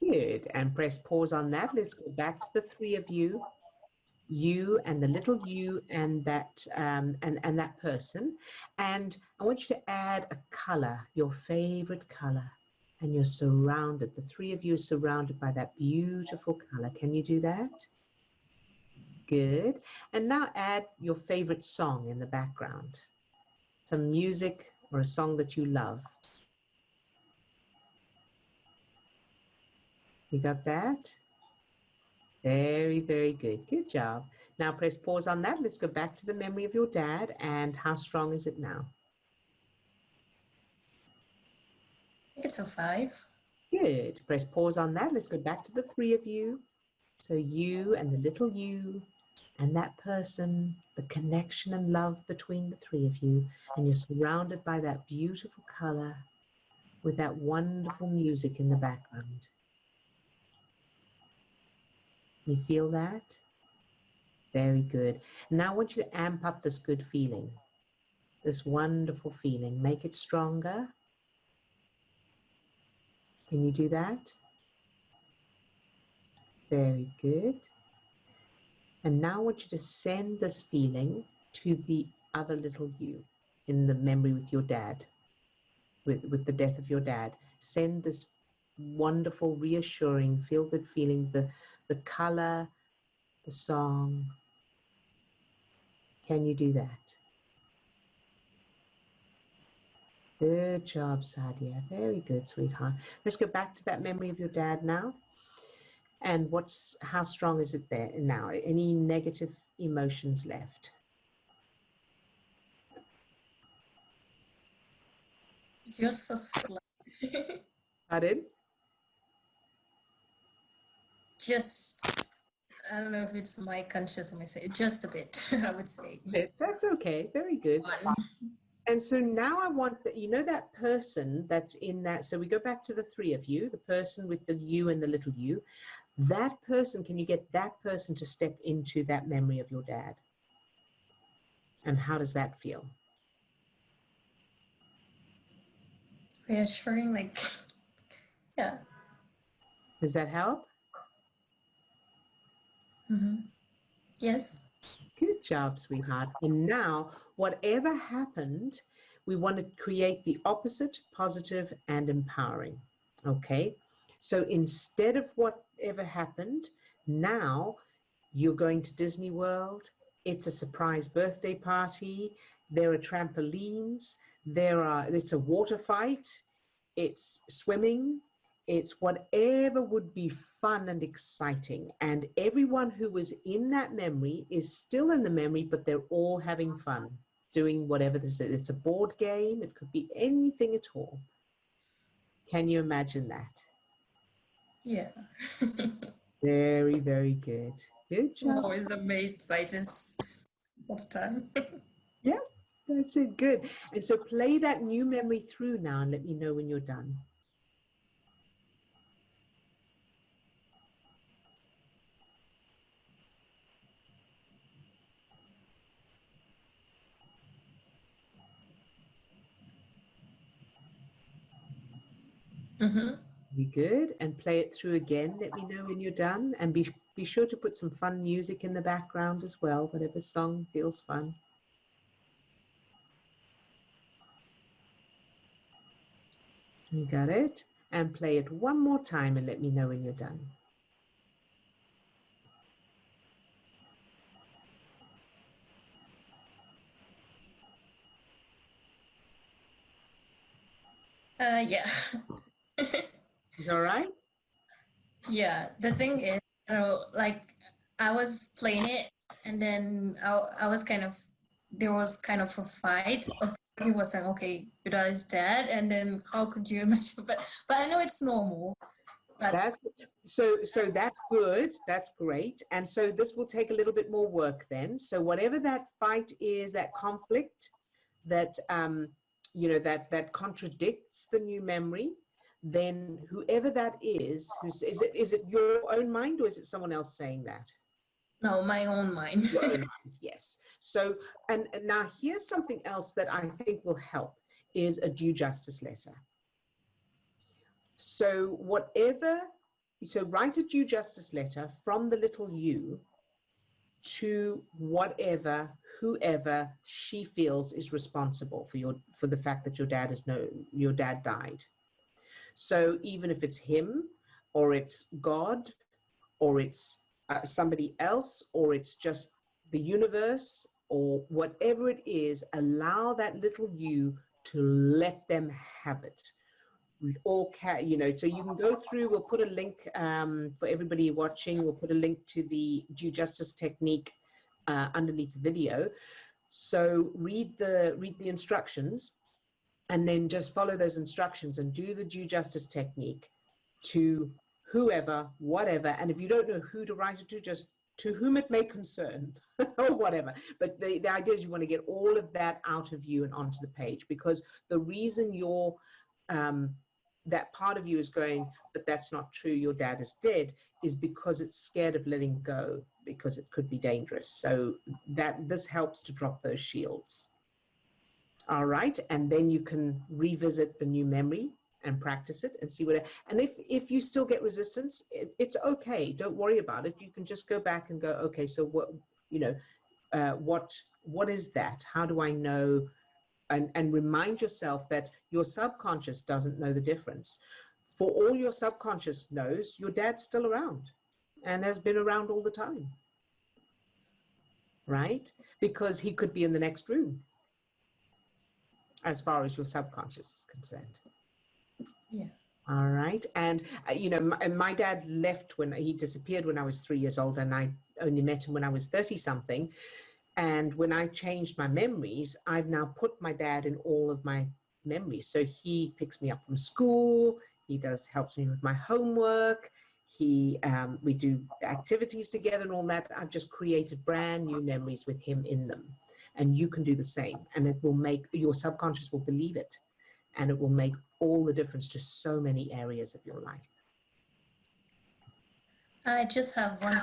Good. And press pause on that. Let's go back to the three of you. You and the little you and that and that person. And I want you to add a color, your favorite color. And you're surrounded, the three of you are surrounded by that beautiful color. Can you do that? Good. And now add your favorite song in the background. Some music or a song that you love. You got that? Very, very good. Good job. Now press pause on that. Let's go back to the memory of your dad. And how strong is it now? I think it's a 5. Good. Press pause on that. Let's go back to the three of you. So you and the little you and that person, the connection and love between the three of you. And you're surrounded by that beautiful color with that wonderful music in the background. You feel that? Very good. Now I want you to amp up this good feeling, this wonderful feeling. Make it stronger. Can you do that? Very good. And now I want you to send this feeling to the other little you in the memory with your dad, with the death of your dad. Send this wonderful, reassuring, feel-good feeling, the color, the song. Can you do that? Good job, Sadia. Very good, sweetheart. Let's go back to that memory of your dad now. And how strong is it there now? Any negative emotions left? Just a slight. Pardon? Just, I don't know if it's my conscious when I say it, just a bit, I would say. That's okay. Very good. 1. And so now I want that, you know, that person that's in that. So we go back to the three of you, the person with the you and the little you. That person, can you get that person to step into that memory of your dad? And how does that feel? Reassuring, like, yeah. Does that help? Yes. Good job, sweetheart. And now, whatever happened We want to create the opposite, positive and empowering. Okay, so instead of whatever happened, now you're going to Disney World. It's a surprise birthday party. There are trampolines. It's a water fight. It's swimming. It's whatever would be fun and exciting. And everyone who was in that memory is still in the memory, but they're all having fun, doing whatever this is. It's a board game. It could be anything at all. Can you imagine that? Yeah. Very, very good. Good job. I'm always amazed by this all the time. Yeah, that's it. Good. And so play that new memory through now and let me know when you're done. Mm-hmm. Be good. And play it through again. Let me know when you're done. And be sure to put some fun music in the background as well, whatever song feels fun. You got it? And play it one more time and let me know when you're done. Yeah. Is all right? Yeah. The thing is, like I was playing it and then I was kind of, there was kind of a fight. He was saying, okay, your dad is dead. And then how could you imagine? But I know it's normal. But That's so that's good. That's great. And so this will take a little bit more work then. So whatever that fight is, that conflict, that you know, that contradicts the new memory, then whoever that is it your own mind or is it someone else saying that? no, my own mind. Your own mind, yes. So and now here's something else that I think will help is a due justice letter. So write a due justice letter from the little you to whoever she feels is responsible for the fact that your dad died. So even if it's him or it's God or it's somebody else or it's just the universe or whatever it is, allow that little you to let them have it. So you can go through, we'll put a link for everybody watching, we'll put a link to the due justice technique underneath the video. So read the instructions and then just follow those instructions and do the due justice technique to whoever, whatever. And if you don't know who to write it to, just to whom it may concern or whatever. But the idea is you want to get all of that out of you and onto the page, because the reason you're that part of you is going, but that's not true, your dad is dead, is because it's scared of letting go because it could be dangerous. So this helps to drop those shields. All right, and then you can revisit the new memory and practice it and see and if you still get resistance, it's okay, don't worry about it. You can just go back and go, okay, so what is that? How do I know? And remind yourself that your subconscious doesn't know the difference. For all your subconscious knows, your dad's still around and has been around all the time, right? Because he could be in the next room, as far as your subconscious is concerned. Yeah. All right. And, my dad left when he disappeared when I was 3 years old, and I only met him when I was 30 something. And when I changed my memories, I've now put my dad in all of my memories. So he picks me up from school. He helps me with my homework. We do activities together and all that. I've just created brand new memories with him in them. And you can do the same. And it will your subconscious will believe it. And it will make all the difference to so many areas of your life. I just have one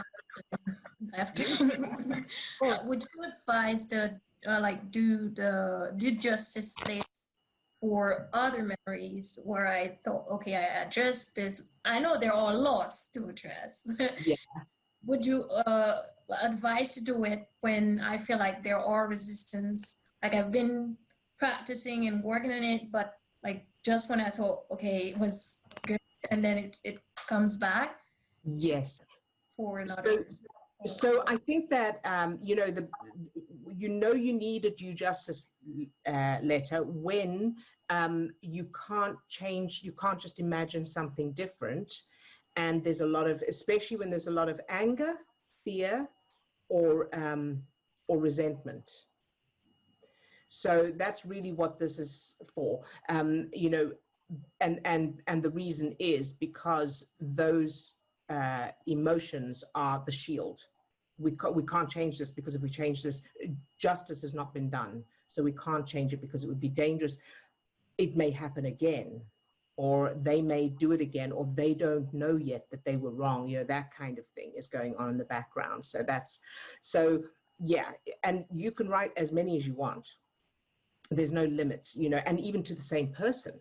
question left. Would you advise do the due justice later for other memories where I thought, okay, I address this? I know there are lots to address. Yeah. Would you advise to do it when I feel like there are resistance? Like I've been practicing and working on it, but like just when I thought, okay, it was good, and then it comes back. Yes. For another. So I think that, you know, you need a due justice letter when you can't change, you can't just imagine something different. And there's a lot of, especially when there's a lot of anger, fear, or resentment. So that's really what this is for, you know, and the reason is because those emotions are the shield. We can't change this, because if we change this, justice has not been done. So we can't change it because it would be dangerous. It may happen again, or they may do it again, or they don't know yet that they were wrong. You know, that kind of thing is going on in the background. So yeah, and you can write as many as you want. There's no limit, you know, and even to the same person.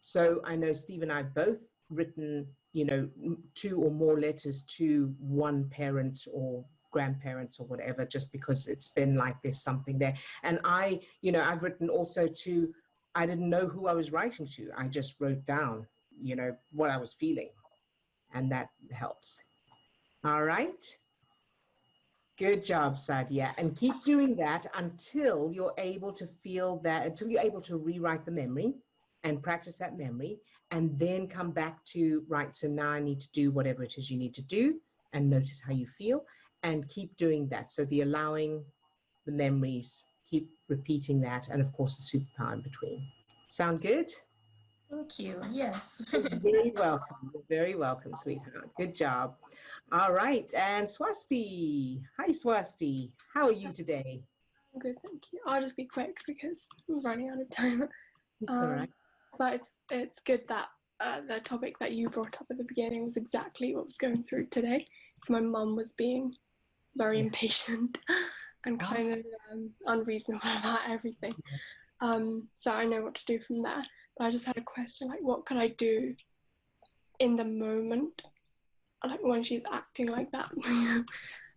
So I know Steve and I both written, you know, 2 or more letters to one parent or grandparents or whatever, just because it's been like there's something there. And I, you know, I've written also to, I didn't know who I was writing to. I just wrote down, you know, what I was feeling, and that helps. All right. Good job, Sadia. And keep doing that until you're able to feel that, until you're able to rewrite the memory and practice that memory, and then come back to, right, so now I need to do whatever it is you need to do, and notice how you feel, and keep doing that. So the allowing, the memories, keep repeating that, and of course the superpower in between. Sound good? Thank you. Yes. You're very welcome. You're very welcome, sweetheart. Good job. All right, and Swasti. Hi, Swasti. How are you today? I'm good, thank you. I'll just be quick because we're running out of time. It's all right. But it's good that the topic that you brought up at the beginning was exactly what was going through today. So my mum was being very impatient and kind of unreasonable about everything. So I know what to do from there. But I just had a question, like, what can I do in the moment, like when she's acting like that?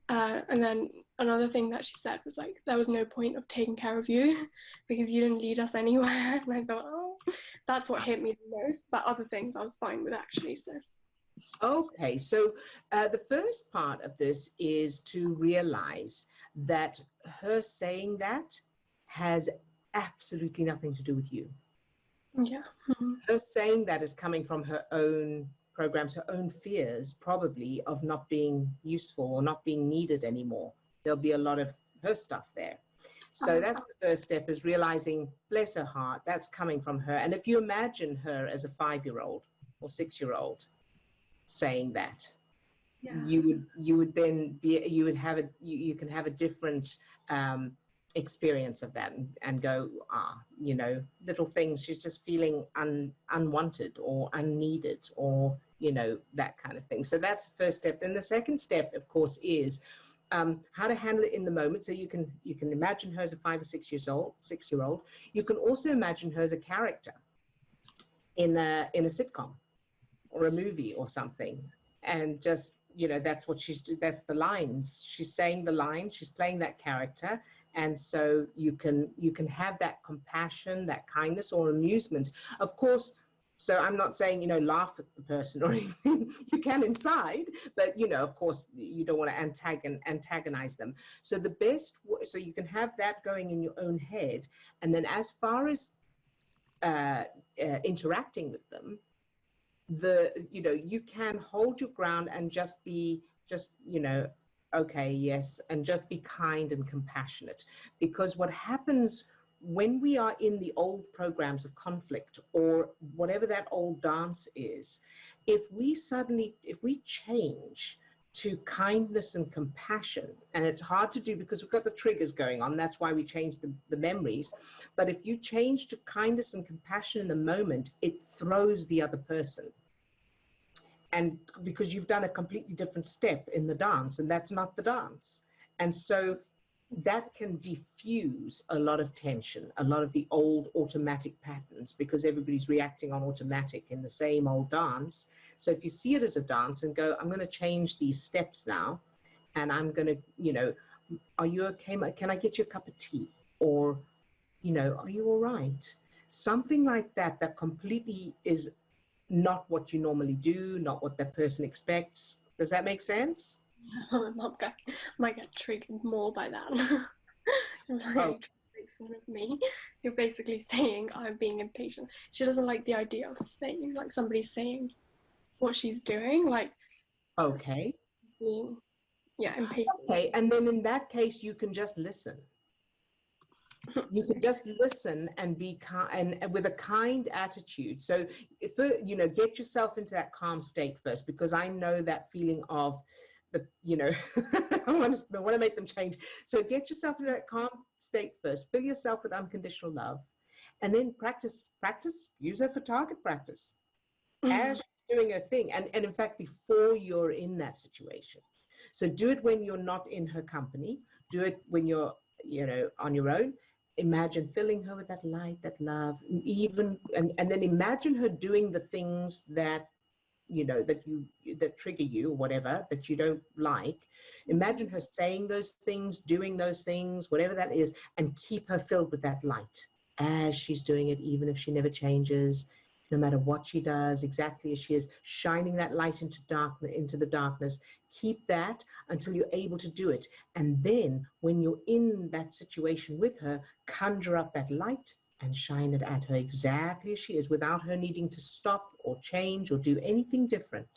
And then another thing that she said was like, there was no point of taking care of you because you didn't lead us anywhere. And I thought, oh, that's what hit me the most. But other things I was fine with, actually. So okay, so the first part of this is to realize that her saying that has absolutely nothing to do with you. yeah. Her saying that is coming from her own programs, her own fears, probably, of not being useful or not being needed anymore. There'll be a lot of her stuff there. So that's the first step, is realizing, bless her heart, that's coming from her. And if you imagine her as a 5-year-old or 6-year-old saying that, you would then be, you would have you can have a different experience of that, and go, you know, little things, she's just feeling unwanted or unneeded, or, you know, that kind of thing. So that's the first step. Then the second step, of course, is how to handle it in the moment. So you can imagine her as a 5 or 6-year-old. You can also imagine her as a character in a sitcom or a movie or something, and just, you know, that's what that's the lines she's saying, the lines she's playing, that character. And so you can have that compassion, that kindness, or amusement, of course. So I'm not saying, you know, laugh at the person or anything. You can inside, but, you know, of course, you don't want to antagonize them. So the best, so you can have that going in your own head. And then as far as interacting with them, you know, you can hold your ground and just be, you know, okay, yes, and just be kind and compassionate. Because what happens when we are in the old programs of conflict, or whatever that old dance is, if we change to kindness and compassion, and it's hard to do because we've got the triggers going on, that's why we change the memories, but if you change to kindness and compassion in the moment, it throws the other person. And because you've done a completely different step in the dance, and that's not the dance. And so that can diffuse a lot of tension, a lot of the old automatic patterns, because everybody's reacting on automatic in the same old dance. So if you see it as a dance and go, I'm going to change these steps now, and I'm going to, you know, are you okay? Can I get you a cup of tea? Or you know, are you all right? Something like that, that completely is not what you normally do, not what that person expects. Does that make sense? My mum might get triggered more by that. Like, Oh, make fun of me. You're basically saying I'm being impatient. She doesn't like the idea of saying, like, somebody saying what she's doing, like okay. being, yeah, impatient. Okay, and then in that case, you can just listen. You can just listen and be kind, and with a kind attitude. So if you know, get yourself into that calm state first, because I know that feeling of the, you know, I want to make them change. So get yourself into that calm state first. Fill yourself with unconditional love, and then practice. Use her for target practice as she's doing her thing, and in fact, before you're in that situation. So do it when you're not in her company. Do it when you're, you know, on your own. Imagine filling her with that light, that love, and then imagine her doing the things that, you know, that trigger you or whatever that you don't like. Imagine her saying those things, doing those things, whatever that is, and keep her filled with that light as she's doing it, even if she never changes, no matter what she does, exactly as she is, shining that light into the darkness. Keep that until you're able to do it. And then when you're in that situation with her, conjure up that light and shine it at her exactly as she is, without her needing to stop or change or do anything different.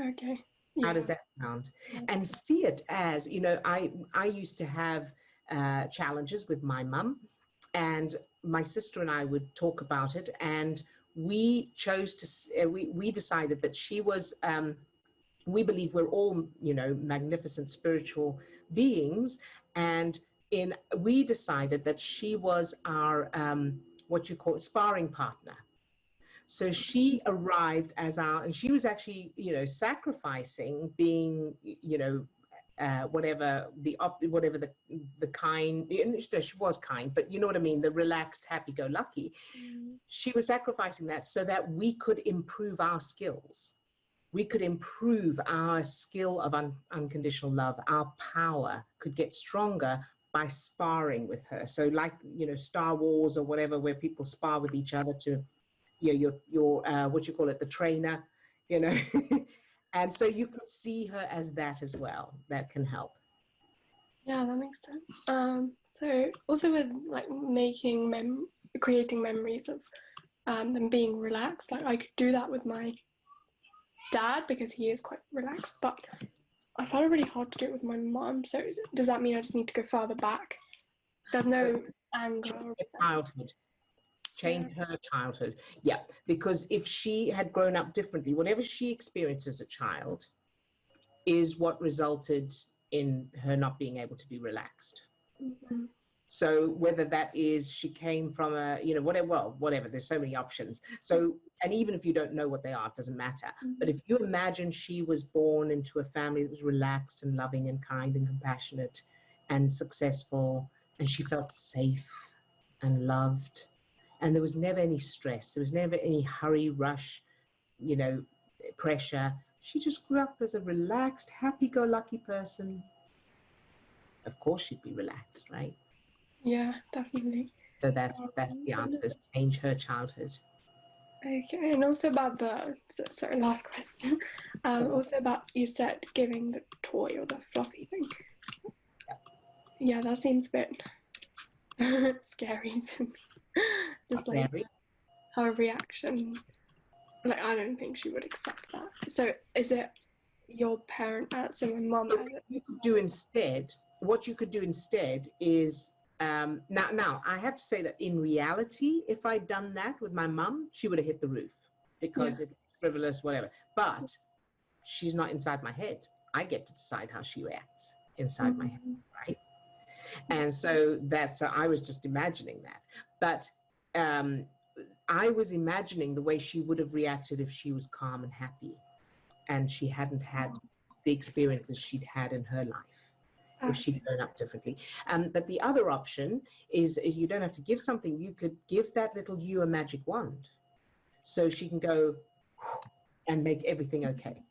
Okay. How does that sound? And see it as, you know, I used to have challenges with my mum, and my sister and I would talk about it, and we chose to, we decided that she was, we believe we're all, you know, magnificent spiritual beings, and we decided that she was our what you call sparring partner. So she arrived as our, and she was actually, you know, sacrificing being, you know, whatever the kind, you know, she was kind, but you know what I mean, the relaxed, happy-go-lucky. She was sacrificing that so that we could improve our skills. We could improve our skill of unconditional love. Our power could get stronger by sparring with her. So like, you know, Star Wars or whatever, where people spar with each other to, you know, your what you call it, the trainer, you know. And so you could see her as that as well. That can help. Yeah, that makes sense. So also with like creating memories of them being relaxed, like I could do that with my dad because he is quite relaxed, but I found it really hard to do it with my mom. So does that mean I just need to go further back? There's no anger or childhood. Change her childhood. Yeah, because if she had grown up differently, whatever she experienced as a child is what resulted in her not being able to be relaxed. So whether that is she came from a, you know, whatever, there's so many options. So, and even if you don't know what they are, it doesn't matter. But if you imagine she was born into a family that was relaxed and loving and kind and compassionate and successful, and she felt safe and loved, and there was never any stress, there was never any hurry, rush, you know, pressure. She just grew up as a relaxed, happy-go-lucky person. Of course she'd be relaxed, right? Yeah, definitely. So that's the answer, is change her childhood. Okay, and also about sorry, last question. Also about, you said giving the toy or the fluffy thing. Yeah, that seems a bit scary to me. Just like her reaction. Like, I don't think she would accept that. So is it your parent, so my mom? What you could do instead is, now I have to say that in reality, if I'd done that with my mum, she would have hit the roof because it's frivolous, whatever. But she's not inside my head. I get to decide how she reacts inside my head, right? And so I was just imagining that. But I was imagining the way she would have reacted if she was calm and happy and she hadn't had the experiences she'd had in her life, if she'd grown up differently. But the other option is, if you don't have to give something, you could give that little you a magic wand. So she can go and make everything okay,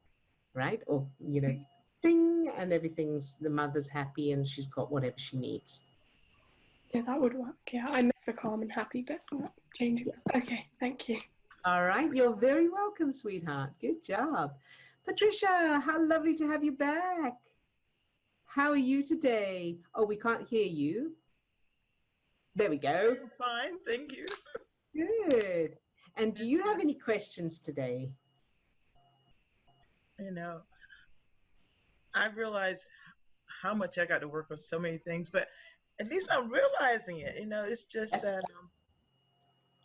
right? Or, you know, ding, and the mother's happy and she's got whatever she needs. Yeah, that would work. Yeah, I miss the calm and happy bit. Not changing that. Okay, thank you. All right, you're very welcome, sweetheart. Good job. Patricia, how lovely to have you back. How are you today? Oh, we can't hear you. There we go. I'm fine, thank you. Good. And do you have Yes, any questions today? you know, I realize how much I got to work on so many things, but at least I'm realizing it. You know, it's just that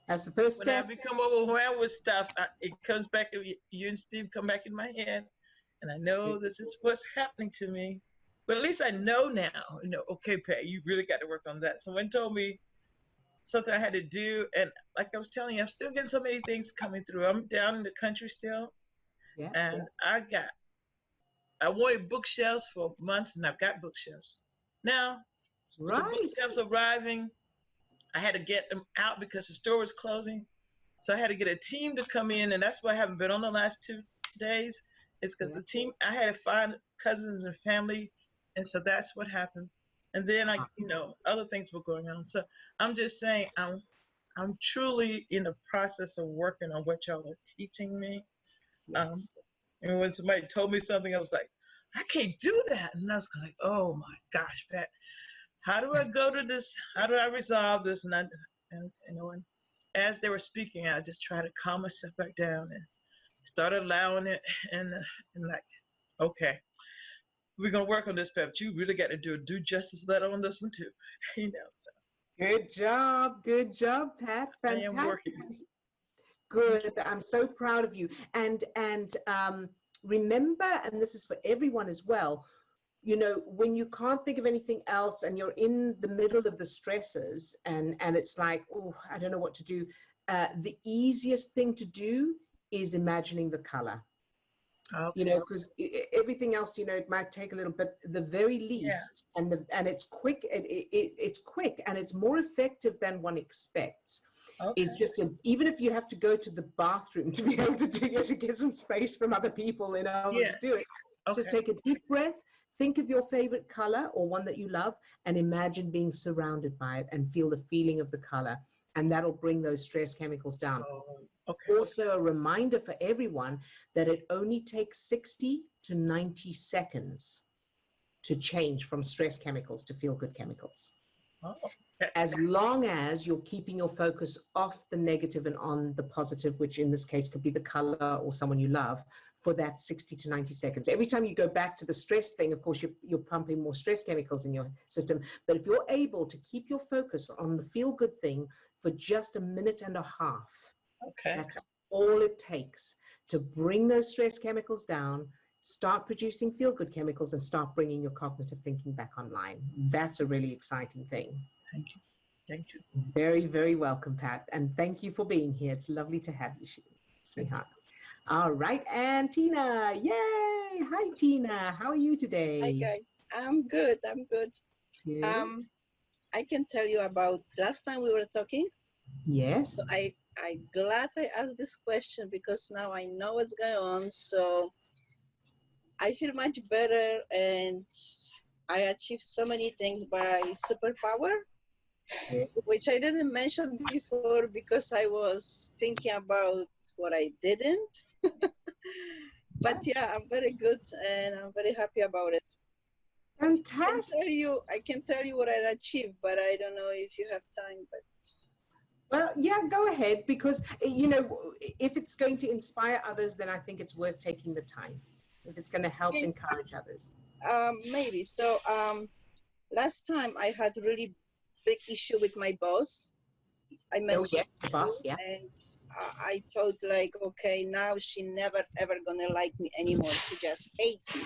That's the first when I step. become overwhelmed with stuff, it comes back. You and Steve come back in my head, and I know this is what's happening to me. But at least I know now. You know, okay, Pat, you really got to work on that. Someone told me something I had to do, and like I was telling you, I'm still getting so many things coming through. I'm down in the country still, Yeah. and I wanted bookshelves for months, and I've got bookshelves now. With the Right. bookshelves arriving, I had to get them out because the store was closing. So I had to get a team to come in, and that's why I haven't been on the last 2 days. It's because the team, I had to find cousins and family, and so that's what happened. And then other things were going on. So I'm just saying, I'm truly in the process of working on what y'all are teaching me. Yes. And when somebody told me something, I was like, I can't do that. And I was like, oh my gosh, Pat, how do I go to this? How do I resolve this? And as they were speaking, I just tried to calm myself back down and start allowing it. And like, okay, we're going to work on this, Pat, but you really got to do a due justice letter on this one too. So. Good job, Pat. I Fantastic. am working. Good. I'm so proud of you. And remember, and this is for everyone as well, you know, when you can't think of anything else and you're in the middle of the stresses and it's like, oh, I don't know what to do. The easiest thing to do is imagining the color. Okay. You know, because everything else, you know, it might take a little bit, the very least, and it's quick. It's quick and it's more effective than one expects. Okay. Is just even if you have to go to the bathroom to be able to do it, to get some space from other people in order to do it. Okay. Just take a deep breath, think of your favorite color or one that you love, and imagine being surrounded by it and feel the feeling of the color, and that'll bring those stress chemicals down. Okay. Also, a reminder for everyone that it only takes 60 to 90 seconds to change from stress chemicals to feel-good chemicals. Oh. As long as you're keeping your focus off the negative and on the positive, which in this case could be the color or someone you love, for that 60 to 90 seconds. Every time you go back to the stress thing, of course, you're pumping more stress chemicals in your system. But if you're able to keep your focus on the feel-good thing for just a minute and a half, that's all it takes to bring those stress chemicals down, start producing feel-good chemicals, and start bringing your cognitive thinking back online. That's a really exciting thing. Thank you. Thank you. Very, very welcome, Pat. And thank you for being here. It's lovely to have you, sweetheart. All right. And Tina. Yay. Hi, Tina. How are you today? Hi, guys. I'm good. I'm good. Good. I can tell you about last time we were talking. Yes. So I'm glad I asked this question because now I know what's going on. So I feel much better and I achieved so many things by Superpower. Which I didn't mention before because I was thinking about what I didn't. But yeah, I'm very good and I'm very happy about it. Fantastic. I can tell you what I achieved, but I don't know if you have time. But well, yeah, go ahead, because you know, if it's going to inspire others, then I think it's worth taking the time. If it's going to help encourage others. Maybe. So last time I had really big issue with my boss. I mentioned boss, yeah. And I thought like, okay, now she never ever gonna like me anymore. She just hates me.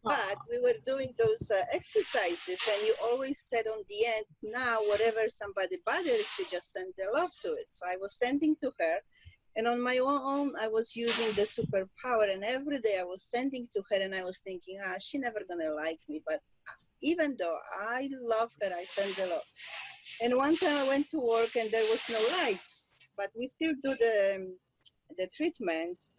But we were doing those exercises, and you always said on the end, now whatever somebody bothers, you just send the love to it. So I was sending to her, and on my own, I was using the Superpower, and every day I was sending to her, and I was thinking, she never gonna like me, but even though I love her, I send the love. And one time I went to work and there was no lights, but we still do the treatments.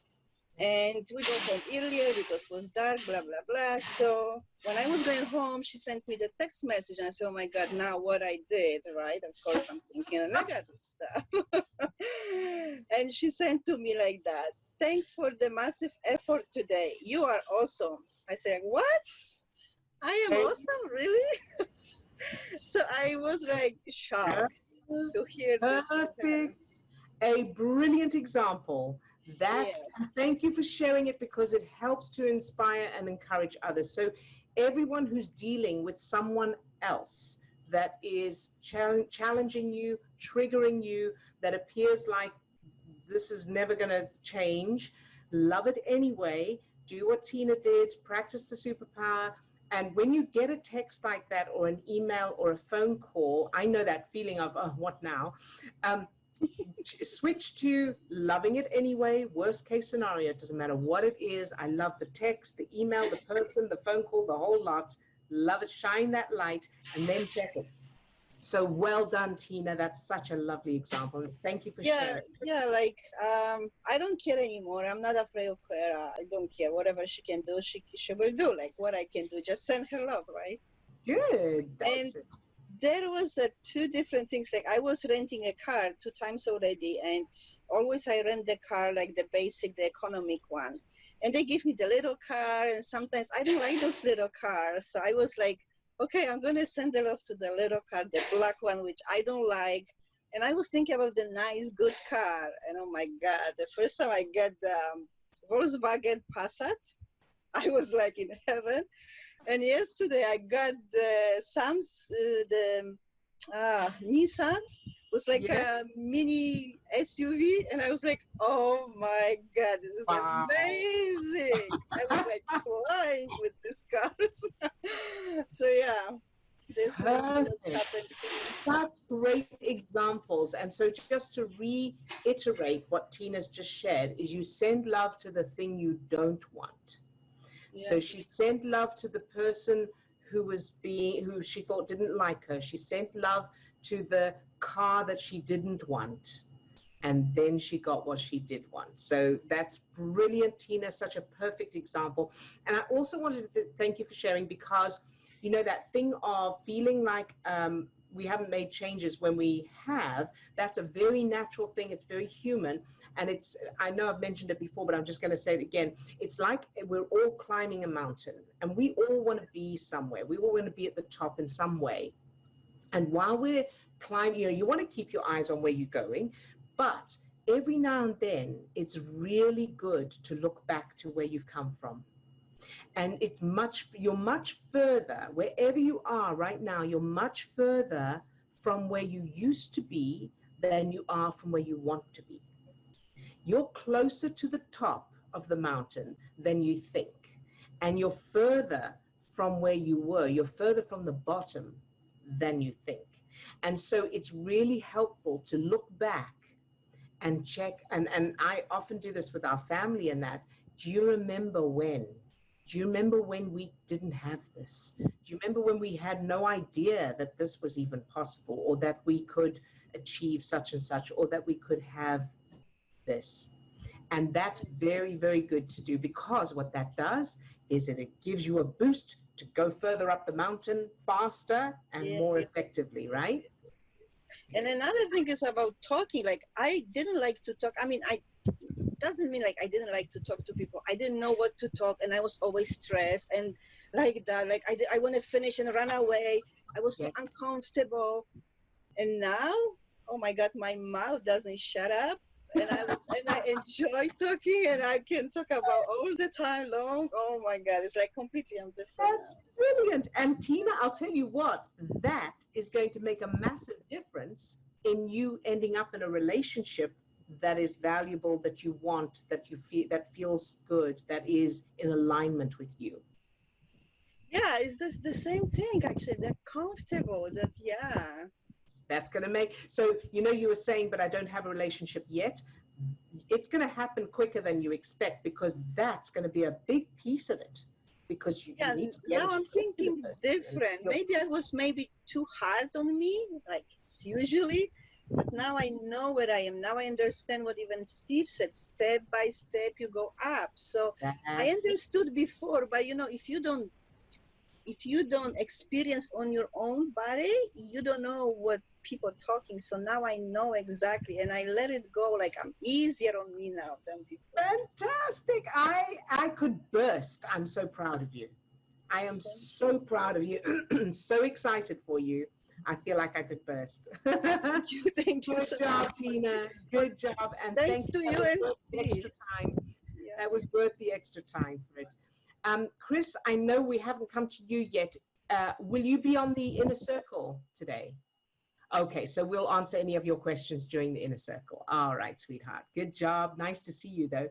And we go home earlier because it was dark, blah, blah, blah. So when I was going home, she sent me the text message. And I said, oh my God, now what I did, right? Of course, I'm thinking negative stuff. And she sent to me like that. Thanks for the massive effort today. You are awesome. I said, what? I am awesome, really? So I was like shocked to hear this. Perfect. A brilliant example. Yes. Thank you for sharing it, because it helps to inspire and encourage others. So everyone who's dealing with someone else that is challenging you, triggering you, that appears like this is never going to change, love it anyway. Do what Tina did, practice the superpower. And when you get a text like that, or an email or a phone call, I know that feeling of, oh, what now? Switch to loving it anyway. Worst case scenario, it doesn't matter what it is. I love the text, the email, the person, the phone call, the whole lot. Love it. Shine that light and then check it. So well done, Tina. That's such a lovely example. Thank you for sharing. Yeah, like I don't care anymore. I'm not afraid of her. I don't care. Whatever she can do, she will do. Like what I can do, just send her love, right? Good. And there was two different things. Like I was renting a car 2 times already, and always I rent the car like the basic, the economic one. And they give me the little car, and sometimes I don't like those little cars. So I was like, okay, I'm going to send the love to the little car, the black one, which I don't like. And I was thinking about the nice, good car. And oh my God, the first time I got the Volkswagen Passat, I was like in heaven. And yesterday I got the Nissan. It was like a mini SUV. And I was like, oh my God, this is amazing. I was like flying with these cars. So yeah, this is what's happened. Such great examples. And so just to reiterate what Tina's just shared, is you send love to the thing you don't want. Yeah. So she sent love to the person who she thought didn't like her. She sent love to the car that she didn't want. And then she got what she did want. So that's brilliant, Tina, such a perfect example. And I also wanted to thank you for sharing, because, you know, that thing of feeling like we haven't made changes when we have, that's a very natural thing. It's very human. And I know I've mentioned it before, but I'm just going to say it again. It's like we're all climbing a mountain, and we all want to be somewhere. We all want to be at the top in some way. And while we're climbing, you want to keep your eyes on where you're going, but every now and then it's really good to look back to where you've come from. And you're much further, wherever you are right now, you're much further from where you used to be than you are from where you want to be. You're closer to the top of the mountain than you think. And you're further from where you were. You're further from the bottom than you think. And so it's really helpful to look back and check. And I often do this with our family and that. Do you remember when? Do you remember when we didn't have this? Do you remember when we had no idea that this was even possible, or that we could achieve such and such, or that we could have this? And that's very, very good to do, because what that does is it gives you a boost to go further up the mountain faster and more effectively, right? And another thing is about talking. Like I didn't like to talk. I mean, doesn't mean like I didn't like to talk to people. I didn't know what to talk, and I was always stressed and like that. Like I want to finish and run away. I was so uncomfortable. And now, oh my God, my mouth doesn't shut up. And I enjoy talking, and I can talk about all the time long. Oh my God, it's like completely different. That's brilliant. And Tina, I'll tell you what, that is going to make a massive difference in you ending up in a relationship that is valuable, that you want, that you feel, that feels good, that is in alignment with you. Yeah, it's the same thing actually. They're comfortable. That's going to make, so, you were saying, but I don't have a relationship yet. It's going to happen quicker than you expect, because that's going to be a big piece of it. Because you need to now I'm thinking different. Maybe I was too hard on me, like usually. But now I know where I am. Now I understand what even Steve said. Step by step, you go up. So I understood before, but you know, if you don't experience on your own body, you don't know what people talking. So now I know exactly, and I let it go. Like I'm easier on me now than before. Fantastic. I could burst. I'm so proud of you. I am so proud of you. So excited for you. I feel like I could burst. Thank you. Thank you. Good So job, much. Tina. Good job. And Thanks thank to you that and was worth the Steve. extra time. Yeah. That was worth the extra time, Fred. Chris, I know we haven't come to you yet. Will you be on the inner circle today? Okay, so we'll answer any of your questions during the inner circle. All right, sweetheart. Good job. Nice to see you, though.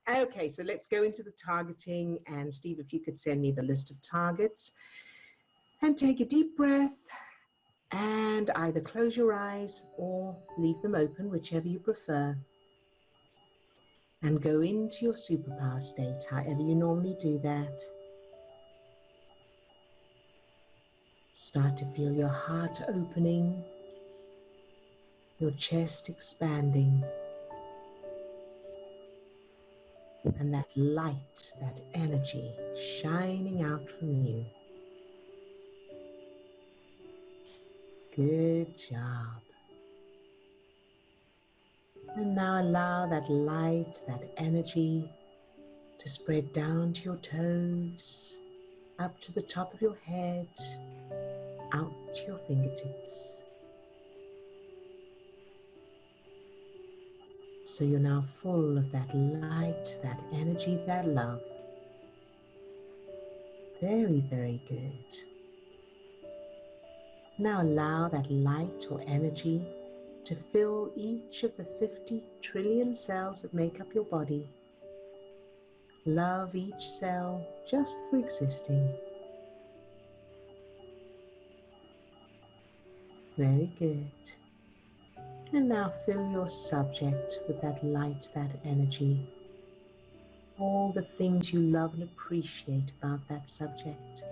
Okay, so let's go into the targeting. And Steve, if you could send me the list of targets. And take a deep breath. And either close your eyes or leave them open, whichever you prefer. And go into your superpower state, however you normally do that. Start to feel your heart opening, your chest expanding, and that light, that energy shining out from you. Good job. And now allow that light, that energy to spread down to your toes, up to the top of your head, out to your fingertips. So you're now full of that light, that energy, that love. Very, very good. Now allow that light or energy to fill each of the 50 trillion cells that make up your body. Love each cell just for existing. Very good. And now fill your subject with that light, that energy. All the things you love and appreciate about that subject.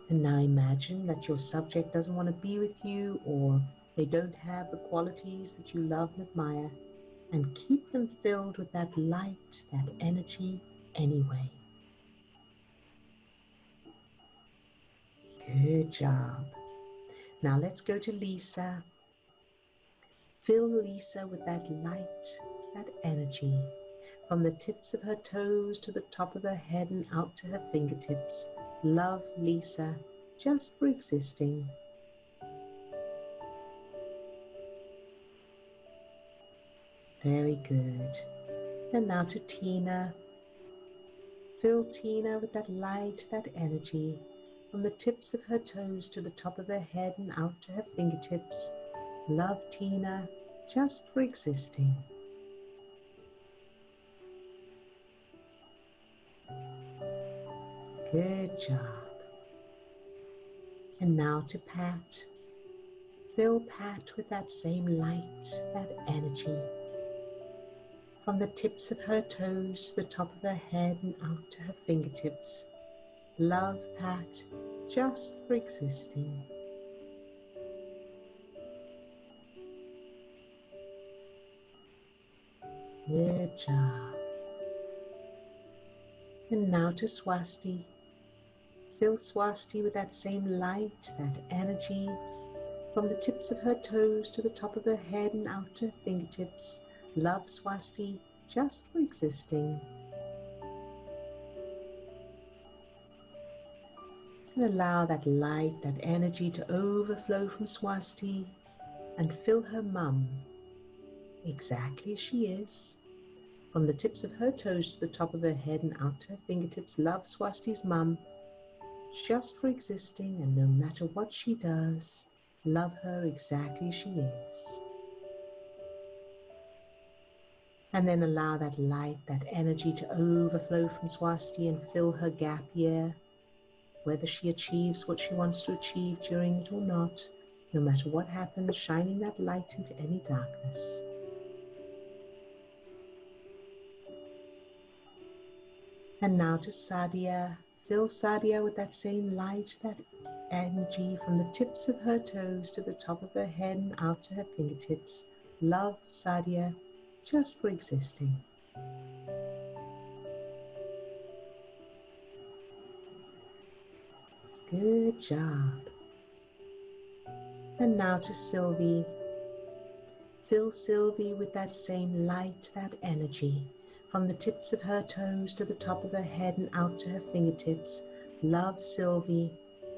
And now imagine that your subject doesn't want to be with you, or they don't have the qualities that you love and admire, and keep them filled with that light, that energy anyway. Good job. Now let's go to Lisa. Fill Lisa with that light, that energy, from the tips of her toes to the top of her head and out to her fingertips. Love Lisa just for existing. Very good. And now to Tina. Fill Tina with that light, that energy, from the tips of her toes to the top of her head and out to her fingertips. Love Tina just for existing. Good job. And now to Pat. Fill Pat with that same light, that energy, from the tips of her toes to the top of her head and out to her fingertips. Love Pat just for existing. Good job. And now to Swasti. Fill Swasti with that same light, that energy, from the tips of her toes to the top of her head and out to her fingertips. Love Swasti just for existing. And allow that light, that energy to overflow from Swasti and fill her mum exactly as she is. From the tips of her toes to the top of her head and out to her fingertips. Love Swasti's mum just for existing, and no matter what she does, love her exactly as she is. And then allow that light, that energy to overflow from Swasti and fill her gap year, whether she achieves what she wants to achieve during it or not, no matter what happens, shining that light into any darkness. And now to Sadia. Fill Sadia with that same light, that energy from the tips of her toes to the top of her head and out to her fingertips. Love Sadia just for existing. Good job. And now to Sylvie. Fill Sylvie with that same light, that energy, from the tips of her toes to the top of her head and out to her fingertips. Love Sylvie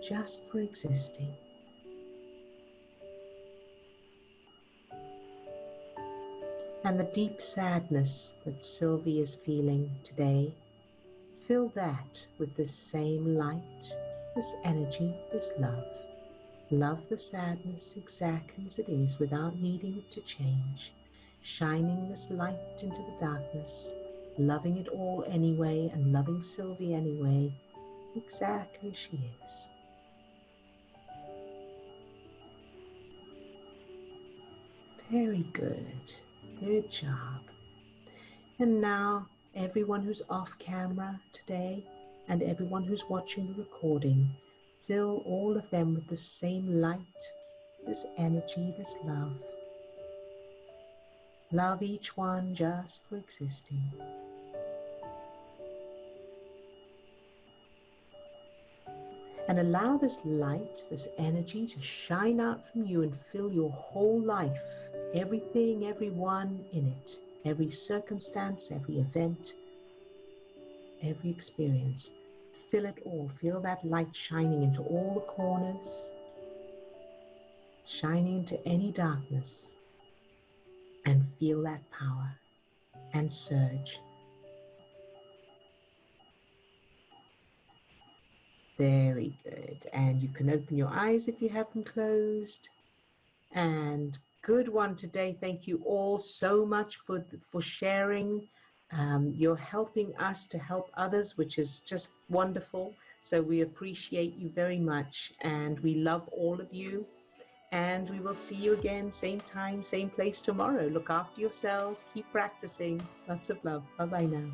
just for existing. And the deep sadness that Sylvie is feeling today, fill that with this same light, this energy, this love. Love the sadness exactly as it is without needing it to change. Shining this light into the darkness, loving it all anyway and loving Sylvie anyway, exactly as she is. Very good. Good job. And now, everyone who's off camera today and everyone who's watching the recording, fill all of them with the same light, this energy, this love. Love each one just for existing. And allow this light, this energy to shine out from you and fill your whole life, everything, everyone in it, every circumstance, every event, every experience. Fill it all. Feel that light shining into all the corners, shining into any darkness, and feel that power and surge. Very good. And you can open your eyes if you have them closed. And good one today. Thank you all so much for sharing. You're helping us to help others, which is just wonderful. So we appreciate you very much. And we love all of you. And we will see you again, same time, same place tomorrow. Look after yourselves. Keep practicing. Lots of love. Bye-bye now.